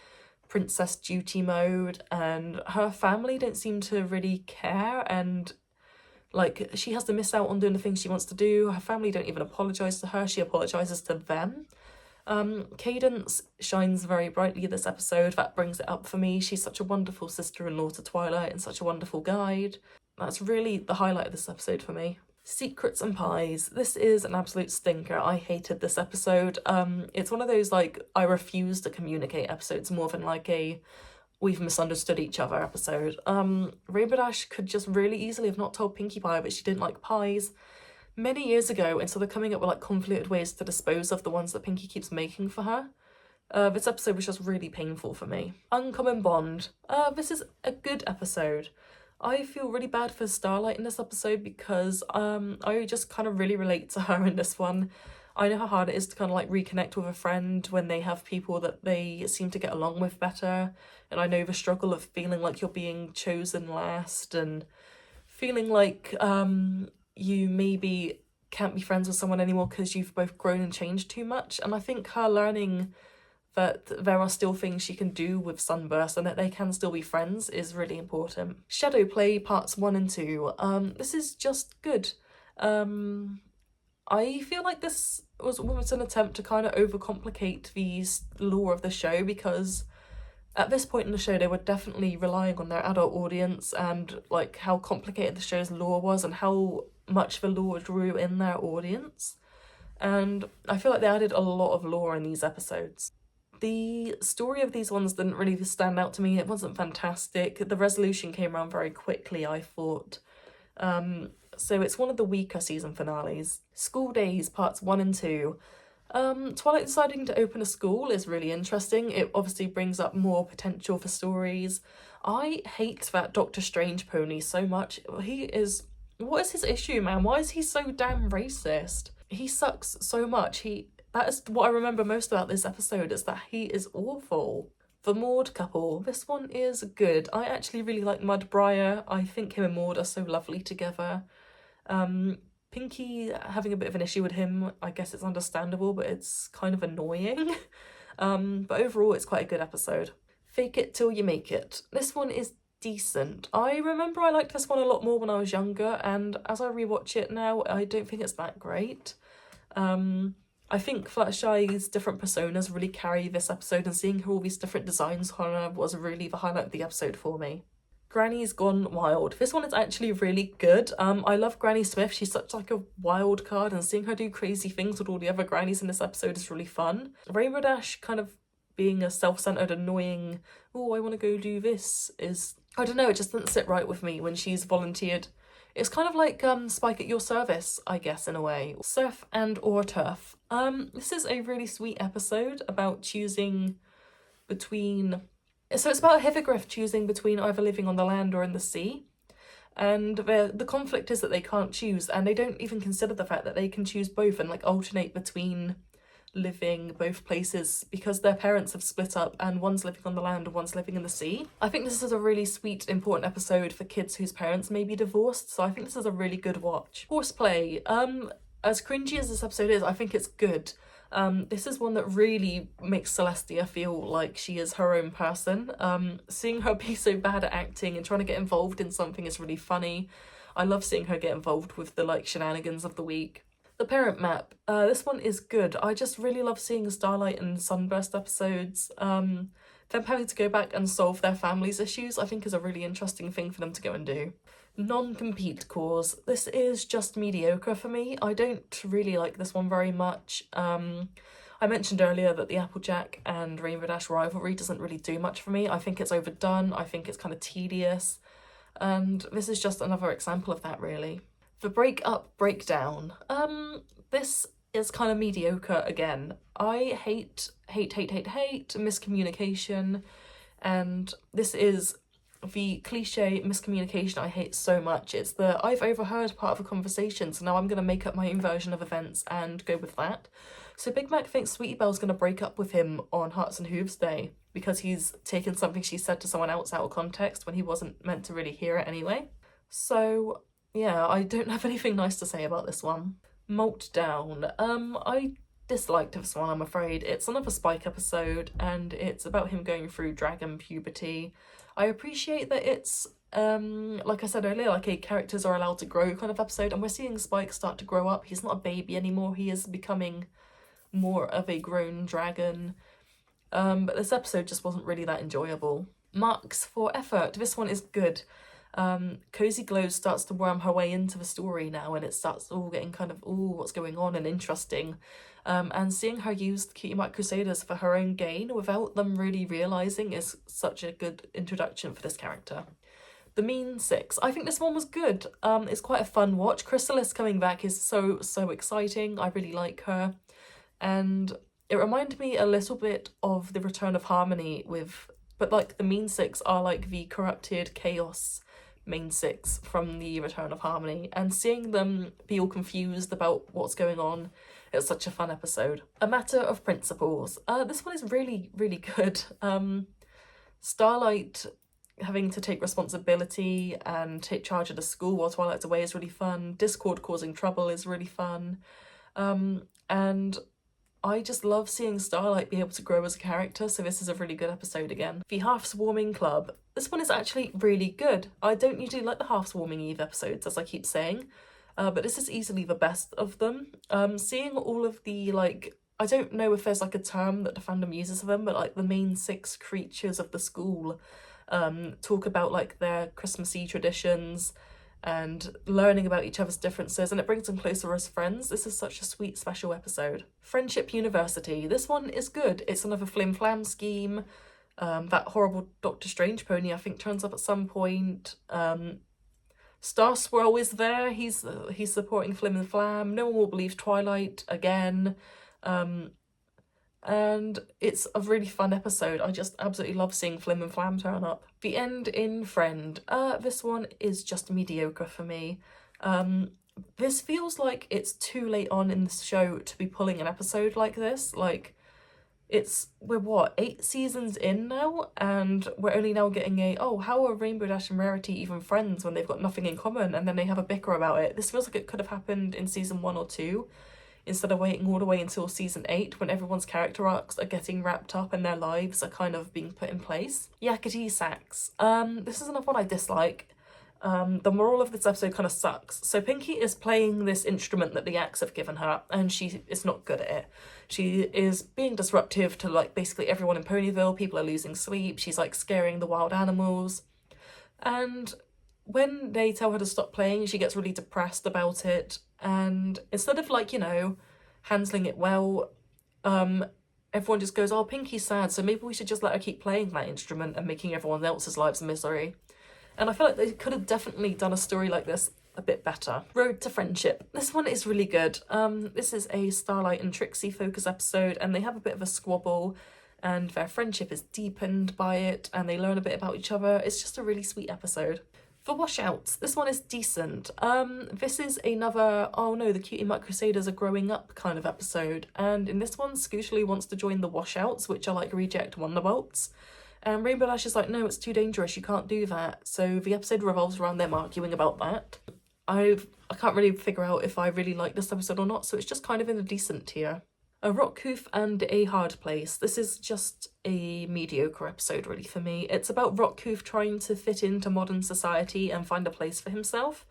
princess duty mode, and her family don't seem to really care, and like she has to miss out on doing the things she wants to do. Her family don't even apologise to her, she apologises to them. Cadence shines very brightly this episode. That brings it up for me. She's such a wonderful sister-in-law to Twilight and such a wonderful guide. That's really the highlight of this episode for me. Secrets and Pies. This is an absolute stinker. I hated this episode. It's one of those like I refuse to communicate episodes more than like a we've misunderstood each other episode. Rainbow Dash could just really easily have not told Pinkie Pie that she didn't like pies many years ago, and so they're coming up with like convoluted ways to dispose of the ones that Pinkie keeps making for her. This episode was just really painful for me. Uncommon Bond. This is a good episode. I feel really bad for Starlight in this episode because I just kind of really relate to her in this one. I know how hard it is to kind of like reconnect with a friend when they have people that they seem to get along with better, and I know the struggle of feeling like you're being chosen last and feeling like you maybe can't be friends with someone anymore because you've both grown and changed too much. And I think her learning that there are still things she can do with Sunburst and that they can still be friends is really important. Shadow Play parts 1 and 2. This is just good. I feel like this was almost an attempt to kind of overcomplicate the lore of the show, because at this point in the show they were definitely relying on their adult audience and like how complicated the show's lore was and how much the lore drew in their audience. And I feel like they added a lot of lore in these episodes. The story of these ones didn't really stand out to me. It wasn't fantastic. The resolution came around very quickly, I thought. So it's one of the weaker season finales. School Days parts 1 and 2. Twilight deciding to open a school is really interesting. It obviously brings up more potential for stories. I hate that Doctor Strange pony so much. What is his issue, man? Why is he so damn racist? He sucks so much. That is what I remember most about this episode, is that he is awful. The Maud couple. This one is good. I actually really like Mudbriar. I think him and Maud are so lovely together. Pinkie having a bit of an issue with him, I guess it's understandable, but it's kind of annoying. But overall, it's quite a good episode. Fake It Till You Make It. This one is decent. I remember I liked this one a lot more when I was younger, and as I rewatch it now, I don't think it's that great. I think Fluttershy's different personas really carry this episode, and seeing all these different designs on her was really the highlight of the episode for me. Granny's Gone Wild. This one is actually really good. I love Granny Smith. She's such like a wild card, and seeing her do crazy things with all the other grannies in this episode is really fun. Rainbow Dash kind of being a self-centered, annoying, oh, I want to go do this is, I don't know, it just doesn't sit right with me when she's volunteered. It's kind of like Spike at Your Service, I guess, in a way. Surf and or Turf. This is a really sweet episode about choosing between... So it's about a hippogriff choosing between either living on the land or in the sea. And the conflict is that they can't choose, and they don't even consider the fact that they can choose both and like alternate between living both places because their parents have split up and one's living on the land and one's living in the sea. I think this is a really sweet, important episode for kids whose parents may be divorced, so I think this is a really good watch. Horseplay. As cringy as this episode is, I think it's good. This is one that really makes Celestia feel like she is her own person. Seeing her be so bad at acting and trying to get involved in something is really funny. I love seeing her get involved with the like shenanigans of the week. The Parent Map. This one is good. I just really love seeing Starlight and Sunburst episodes. Them having to go back and solve their family's issues, I think, is a really interesting thing for them to go and do. Non-compete cause. This is just mediocre for me. I don't really like this one very much. I mentioned earlier that the Applejack and Rainbow Dash rivalry doesn't really do much for me. I think it's overdone. I think it's kind of tedious. And this is just another example of that, really. The break-up breakdown. This is kind of mediocre again. I hate miscommunication, and this is the cliche miscommunication I hate so much. It's the I've overheard part of a conversation, so now I'm going to make up my own version of events and go with that. So Big Mac thinks Sweetie Belle's going to break up with him on Hearts and Hooves Day because he's taken something she said to someone else out of context when he wasn't meant to really hear it anyway. So yeah, I don't have anything nice to say about this one. Meltdown. I disliked this one, I'm afraid. It's another Spike episode, and it's about him going through dragon puberty. I appreciate that it's, like I said earlier, like characters are allowed to grow kind of episode, and we're seeing Spike start to grow up. He's not a baby anymore, he is becoming more of a grown dragon. But this episode just wasn't really that enjoyable. Marks for effort. This one is good. Cozy Glow starts to worm her way into the story now, and it starts all getting kind of, ooh, what's going on, and interesting. And seeing her use the Cutie Mark Crusaders for her own gain without them really realising is such a good introduction for this character. The Mean Six. I think this one was good. It's quite a fun watch. Chrysalis coming back is so exciting. I really like her. And it reminded me a little bit of the Return of Harmony but like the Mean Six are like the corrupted chaos main six from the Return of Harmony, and seeing them be all confused about what's going on, it's such a fun episode. A Matter of Principles. This one is really good. Starlight having to take responsibility and take charge of the school while Twilight's away is really fun. Discord causing trouble is really fun. And I just love seeing Starlight be able to grow as a character, so this is a really good episode again. The Half-Swarming Club. This one is actually really good. I don't usually like the Half-Swarming Eve episodes, as I keep saying, but this is easily the best of them. Seeing all of the, like, I don't know if there's like a term that the fandom uses for them, but like the main six creatures of the school talk about like their Christmassy traditions and learning about each other's differences, and it brings them closer as friends. This is such a sweet, special episode. Friendship University. This one is good. It's another flim flam scheme. That horrible Doctor Strange pony, I think, turns up at some point. Star Swirl is there. He's supporting Flim and Flam. No one will believe Twilight again. And it's a really fun episode. I just absolutely love seeing Flim and Flam turn up. The End in Friend. This one is just mediocre for me. This feels like it's too late on in the show to be pulling an episode like this. Like, we're what, 8 seasons in now, and we're only now getting how are Rainbow Dash and Rarity even friends when they've got nothing in common, and then they have a bicker about it. This feels like it could have happened in season 1 or 2. Instead of waiting all the way until season 8 when everyone's character arcs are getting wrapped up and their lives are kind of being put in place. Yakety Sax. This is another one I dislike. The moral of this episode kind of sucks. So Pinky is playing this instrument that the Yaks have given her, and she is not good at it. She is being disruptive to like basically everyone in Ponyville. People are losing sleep. She's like scaring the wild animals. And when they tell her to stop playing, she gets really depressed about it. And instead of like, handling it well, everyone just goes, oh, Pinky's sad, so maybe we should just let her keep playing that instrument and making everyone else's lives a misery. And I feel like they could have definitely done a story like this a bit better. Road to Friendship. This one is really good. This is a Starlight and Trixie focus episode, and they have a bit of a squabble, and their friendship is deepened by it, and they learn a bit about each other. It's just a really sweet episode. For Washouts, this one is decent. This is another, oh no, the Cutie Mark Crusaders are growing up kind of episode, and in this one, Scootaloo wants to join the Washouts, which are like reject Wonderbolts, and Rainbow Dash is like, no, it's too dangerous, you can't do that. So the episode revolves around them arguing about that. I can't really figure out if I really like this episode or not, so it's just kind of in a decent tier. A Rockhoof and a Hard Place. This is just a mediocre episode really for me. It's about Rockhoof trying to fit into modern society and find a place for himself.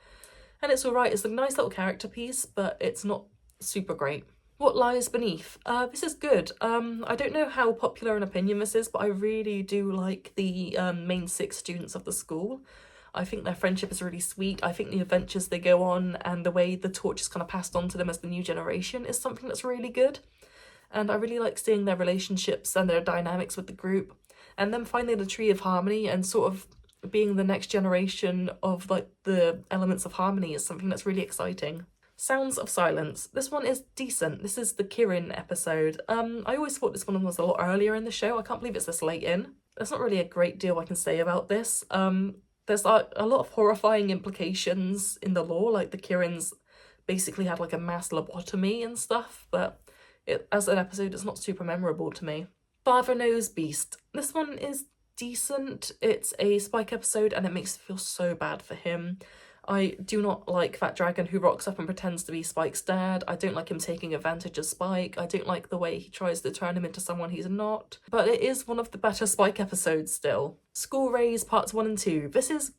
And it's alright, it's a nice little character piece, but it's not super great. What Lies Beneath? This is good. I don't know how popular an opinion this is, but I really do like the main 6 students of the school. I think their friendship is really sweet. I think the adventures they go on and the way the torch is kind of passed on to them as the new generation is something that's really good. And I really like seeing their relationships and their dynamics with the group. And then finding the Tree of Harmony and sort of being the next generation of like the elements of harmony is something that's really exciting. Sounds of Silence. This one is decent. This is the Kirin episode. I always thought this one was a lot earlier in the show. I can't believe it's this late in. There's not really a great deal I can say about this. There's a lot of horrifying implications in the lore, like the Kirins basically had like a mass lobotomy and stuff, but as an episode it's not super memorable to me. Father Knows Beast. This one is decent. It's a Spike episode and it makes me feel so bad for him. I do not like that dragon who rocks up and pretends to be Spike's dad. I don't like him taking advantage of Spike. I don't like the way he tries to turn him into someone he's not. But it is one of the better Spike episodes still. School Raise Parts 1 and 2. This is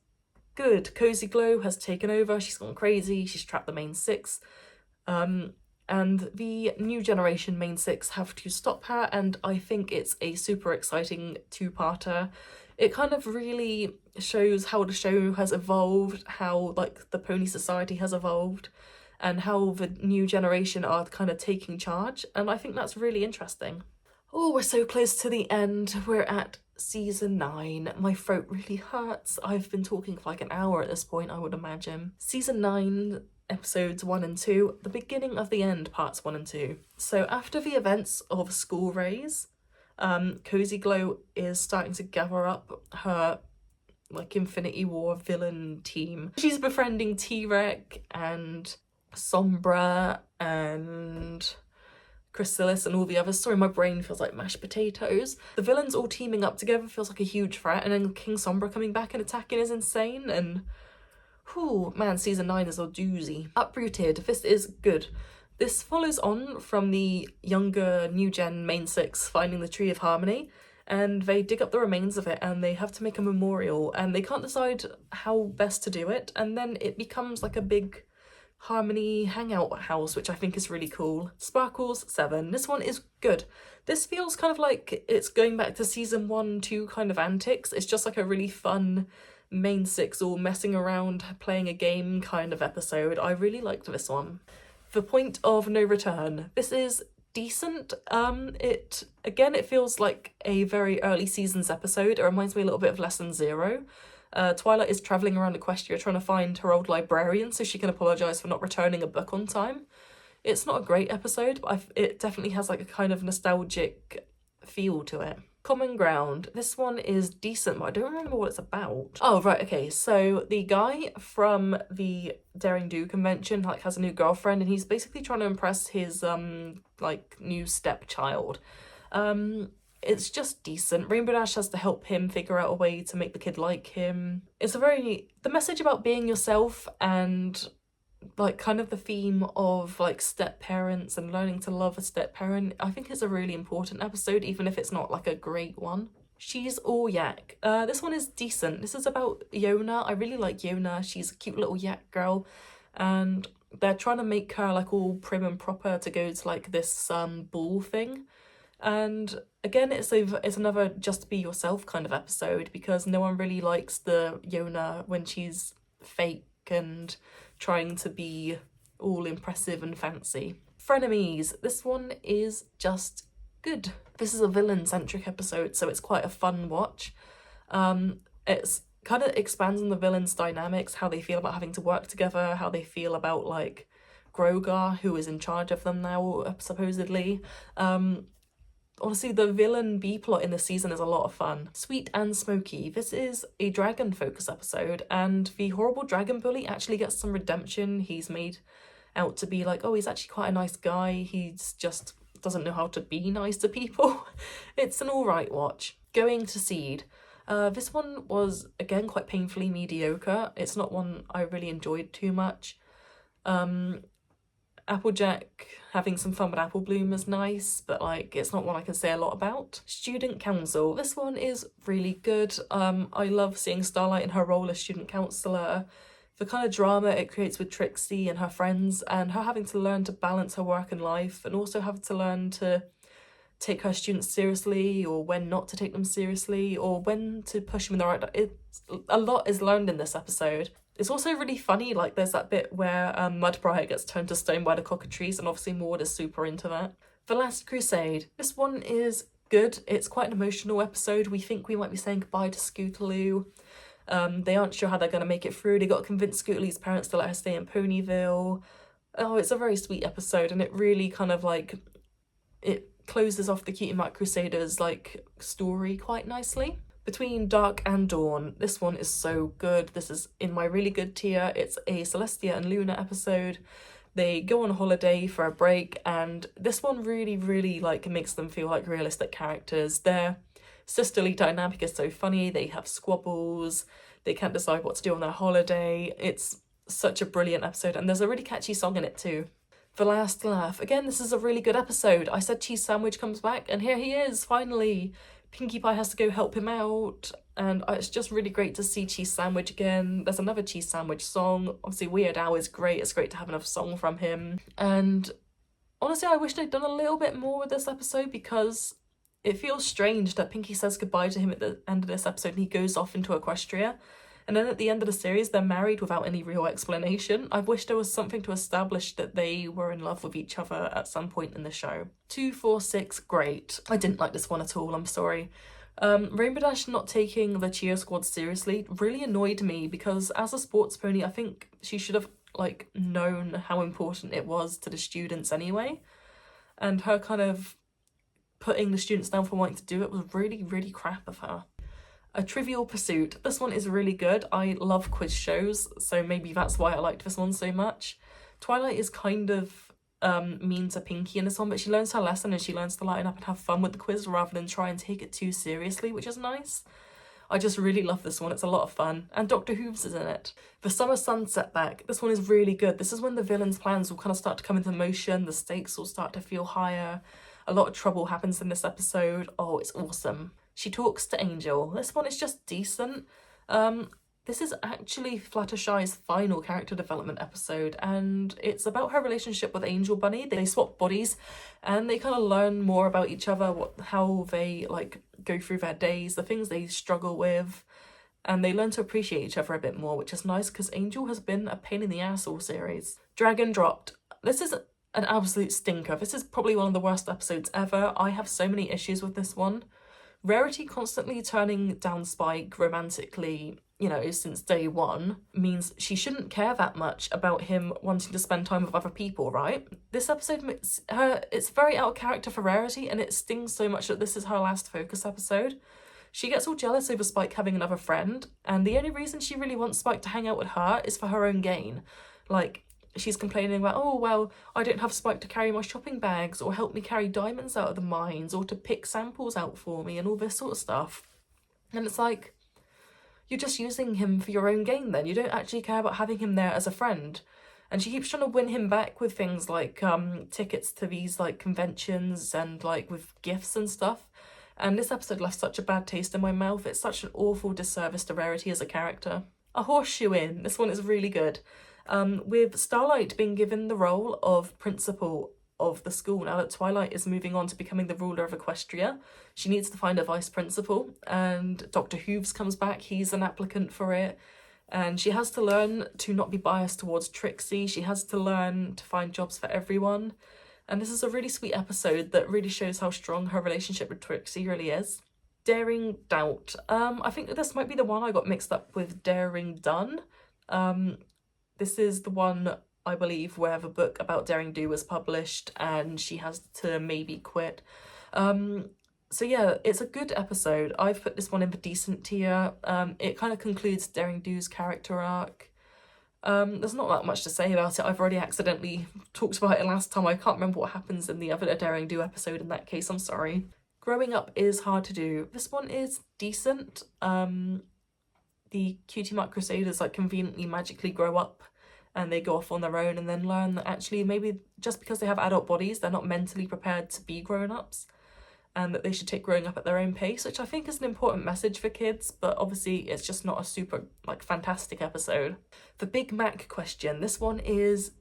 good. Cozy Glow has taken over. She's gone crazy. She's trapped the main 6. And the new generation main 6 have to stop her, and I think it's a super exciting 2-parter. It kind of really shows how the show has evolved, how like the pony society has evolved, and how the new generation are kind of taking charge, and I think that's really interesting. Oh, we're so close to the end. We're at season 9. My throat really hurts. I've been talking for like an hour at this point, I would imagine. Season 9, episodes 1 and 2, the beginning of the end, parts 1 and 2. So after the events of School Raise, Cozy Glow is starting to gather up her like Infinity War villain team. She's befriending T-Rex and Sombra and Chrysalis and all the others. Sorry, my brain feels like mashed potatoes. The villains all teaming up together feels like a huge threat, and then King Sombra coming back and attacking is insane, and whew, man, season 9 is a doozy. Uprooted, this is good. This follows on from the younger new gen main 6 finding the Tree of Harmony, and they dig up the remains of it and they have to make a memorial, and they can't decide how best to do it, and then it becomes like a big Harmony hangout house, which I think is really cool. Sparkles 7. This one is good. This feels kind of like it's going back to season 1, 2 kind of antics. It's just like a really fun main 6 all messing around, playing a game kind of episode. I really liked this one. The Point of No Return. This is decent. It feels like a very early seasons episode. It reminds me a little bit of Lesson 0. Twilight is travelling around Equestria trying to find her old librarian so she can apologise for not returning a book on time. It's not a great episode, but it definitely has like a kind of nostalgic feel to it. Common Ground. This one is decent, but I don't remember what it's about. Oh, right, okay. So the guy from the Daring Do convention like has a new girlfriend, and he's basically trying to impress his like new stepchild. It's just decent. Rainbow Dash has to help him figure out a way to make the kid like him. It's the message about being yourself and like kind of the theme of like step parents and learning to love a step parent. I think it's a really important episode, even if it's not like a great one. She's All Yak. This one is decent. This is about Yona. I really like Yona. She's a cute little yak girl, and they're trying to make her like all prim and proper to go to like this ball thing. And again, it's another just be yourself kind of episode, because no one really likes the Yona when she's fake and trying to be all impressive and fancy. Frenemies. This one is just good. This is a villain-centric episode, so it's quite a fun watch. It's kind of expands on the villains' dynamics, how they feel about having to work together, how they feel about like Grogar, who is in charge of them now, supposedly. Honestly, the villain B-plot in this season is a lot of fun. Sweet and Smoky. This is a dragon focus episode, and the horrible dragon bully actually gets some redemption. He's made out to be like, oh, he's actually quite a nice guy. He's just doesn't know how to be nice to people. It's an alright watch. Going to Seed. This one was, again, quite painfully mediocre. It's not one I really enjoyed too much. Applejack having some fun with Apple Bloom is nice, but like it's not one I can say a lot about. Student Council. This one is really good. I love seeing Starlight in her role as student councillor. the kind of drama it creates with Trixie and her friends, and her having to learn to balance her work and life, and also having to learn to take her students seriously, or when not to take them seriously, or when to push them in the right. A lot is learned in this episode. It's also really funny, like there's that bit where Mudbriar gets turned to stone by the cockatrice, and obviously Maud is super into that. The Last Crusade. This one is good. It's quite an emotional episode. We think we might be saying goodbye to Scootaloo. They aren't sure how they're going to make it through. They got to convince Scootaloo's parents to let her stay in Ponyville. Oh, it's a very sweet episode, and it really kind of like, it closes off the Cutie Mark Crusaders like story quite nicely. Between Dark and Dawn, this one is so good. This is in my really good tier. It's a Celestia and Luna episode. They go on holiday for a break, and this one really like makes them feel like realistic characters. Their sisterly dynamic is so funny. They have squabbles. They can't decide what to do on their holiday. It's such a brilliant episode, and there's a really catchy song in it too. The Last Laugh. Again, this is a really good episode. I said Cheese Sandwich comes back, and here he is, finally. Pinkie Pie has to go help him out, and it's just really great to see Cheese Sandwich again. There's another Cheese Sandwich song. Obviously, Weird Al is great. It's great to have another song from him. And honestly, I wish they'd done a little bit more with this episode, because it feels strange that Pinkie says goodbye to him at the end of this episode and he goes off into Equestria. And then at the end of the series, they're married without any real explanation. I wish there was something to establish that they were in love with each other at some point in the show. 246, great. I didn't like this one at all, I'm sorry. Rainbow Dash not taking the cheer squad seriously really annoyed me, because as a sports pony, I think she should have like known how important it was to the students anyway. And her kind of putting the students down for wanting to do it was really crap of her. A Trivial Pursuit. This one is really good. I love quiz shows, so maybe that's why I liked this one so much. Twilight is kind of mean to Pinkie in this one, but she learns her lesson and she learns to lighten up and have fun with the quiz rather than try and take it too seriously, which is nice. I just really love this one. It's a lot of fun. And Dr. Hooves is in it. The Summer Sun Setback. This one is really good. This is when the villain's plans will kind of start to come into motion. The stakes will start to feel higher. A lot of trouble happens in this episode. Oh, it's awesome. She Talks to Angel. This one is just decent. This is actually Fluttershy's final character development episode, and it's about her relationship with Angel Bunny. They swap bodies and they kind of learn more about each other, how they like go through their days, the things they struggle with, and they learn to appreciate each other a bit more, which is nice because Angel has been a pain in the ass all series. Dragon Dropped. This is an absolute stinker. This is probably one of the worst episodes ever. I have so many issues with this one. Rarity constantly turning down Spike romantically, you know, since day one, means she shouldn't care that much about him wanting to spend time with other people, right? This episode, it's very out of character for Rarity, and it stings so much that this is her last focus episode. She gets all jealous over Spike having another friend, and the only reason she really wants Spike to hang out with her is for her own gain. Like, she's complaining about, oh, well, I don't have Spike to carry my shopping bags or help me carry diamonds out of the mines or to pick samples out for me and all this sort of stuff. And it's like, you're just using him for your own gain then. You don't actually care about having him there as a friend. And she keeps trying to win him back with things like tickets to these like conventions and like with gifts and stuff. And this episode left such a bad taste in my mouth. It's such an awful disservice to Rarity as a character. A Horseshoe Inn. This one is really good. With Starlight being given the role of principal of the school now that Twilight is moving on to becoming the ruler of Equestria, she needs to find a vice principal, and Dr. Hooves comes back. He's an applicant for it, and she has to learn to not be biased towards Trixie. She has to learn to find jobs for everyone, and this is a really sweet episode that really shows how strong her relationship with Trixie really is. Daring Doubt. I think that this might be the one I got mixed up with Daring Done. This is the one, I believe, where the book about Daring Do was published and she has to maybe quit. So yeah, it's a good episode. I've put this one in the decent tier. It kind of concludes Daring Do's character arc. There's not that much to say about it. I've already accidentally talked about it last time. I can't remember what happens in the other Daring Do episode in that case, I'm sorry. Growing Up is Hard to Do. This one is decent. The Cutie Mark Crusaders like conveniently magically grow up and they go off on their own and then learn that actually maybe just because they have adult bodies, they're not mentally prepared to be grown-ups. and that they should take growing up at their own pace, which I think is an important message for kids, but obviously it's just not a super, like, fantastic episode. The Big Mac question. This one is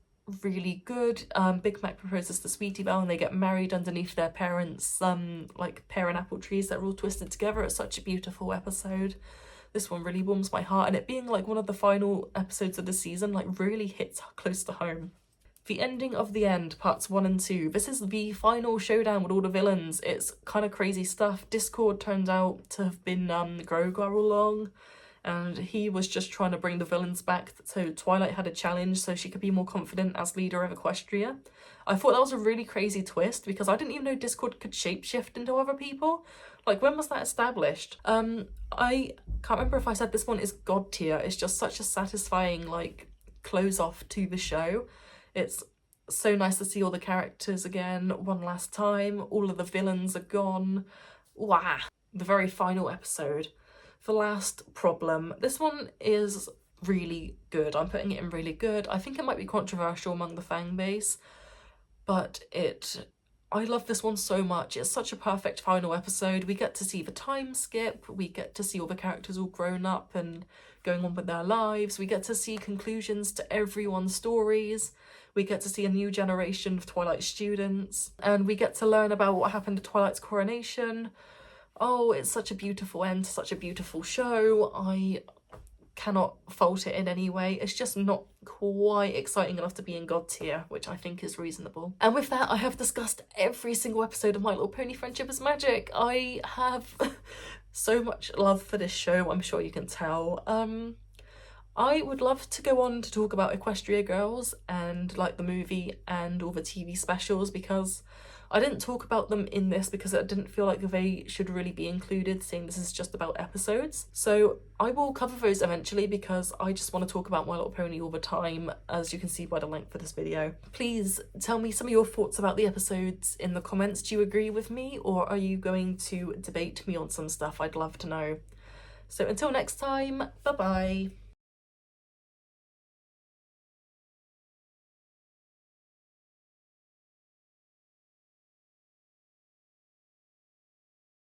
really good. Big Mac proposes to Sweetie Belle and they get married underneath their parents' like pear and apple trees that are all twisted together. It's such a beautiful episode. This one really warms my heart, and it being like one of the final episodes of the season like really hits close to home. The Ending of the End, parts 1 and 2. This is the final showdown with all the villains. It's kind of crazy stuff. Discord turned out to have been Grogar all along, and he was just trying to bring the villains back, so Twilight had a challenge so she could be more confident as leader of Equestria. I thought that was a really crazy twist, because I didn't even know Discord could shapeshift into other people. Like, when was that established? I can't remember if I said this one is god tier. It's just such a satisfying, like, close off to the show. It's so nice to see all the characters again one last time. All of the villains are gone. Wow. The very final episode. The Last Problem. This one is really good. I'm putting it in really good. I think it might be controversial among the fan base, but I love this one so much. It's such a perfect final episode. We get to see the time skip. We get to see all the characters all grown up and going on with their lives. We get to see conclusions to everyone's stories. We get to see a new generation of Twilight students. And we get to learn about what happened to Twilight's coronation. Oh, it's such a beautiful end to such a beautiful show. I cannot fault it in any way. It's just not quite exciting enough to be in god tier, which I think is reasonable. And with that, I have discussed every single episode of My Little Pony Friendship is Magic. I have so much love for this show, I'm sure you can tell. I would love to go on to talk about Equestria Girls and like the movie and all the TV specials, because I didn't talk about them in this because I didn't feel like they should really be included, seeing this is just about episodes. So I will cover those eventually, because I just want to talk about My Little Pony all the time, as you can see by the length of this video. Please tell me some of your thoughts about the episodes in the comments. Do you agree with me, or are you going to debate me on some stuff? I'd love to know. So until next time, bye bye.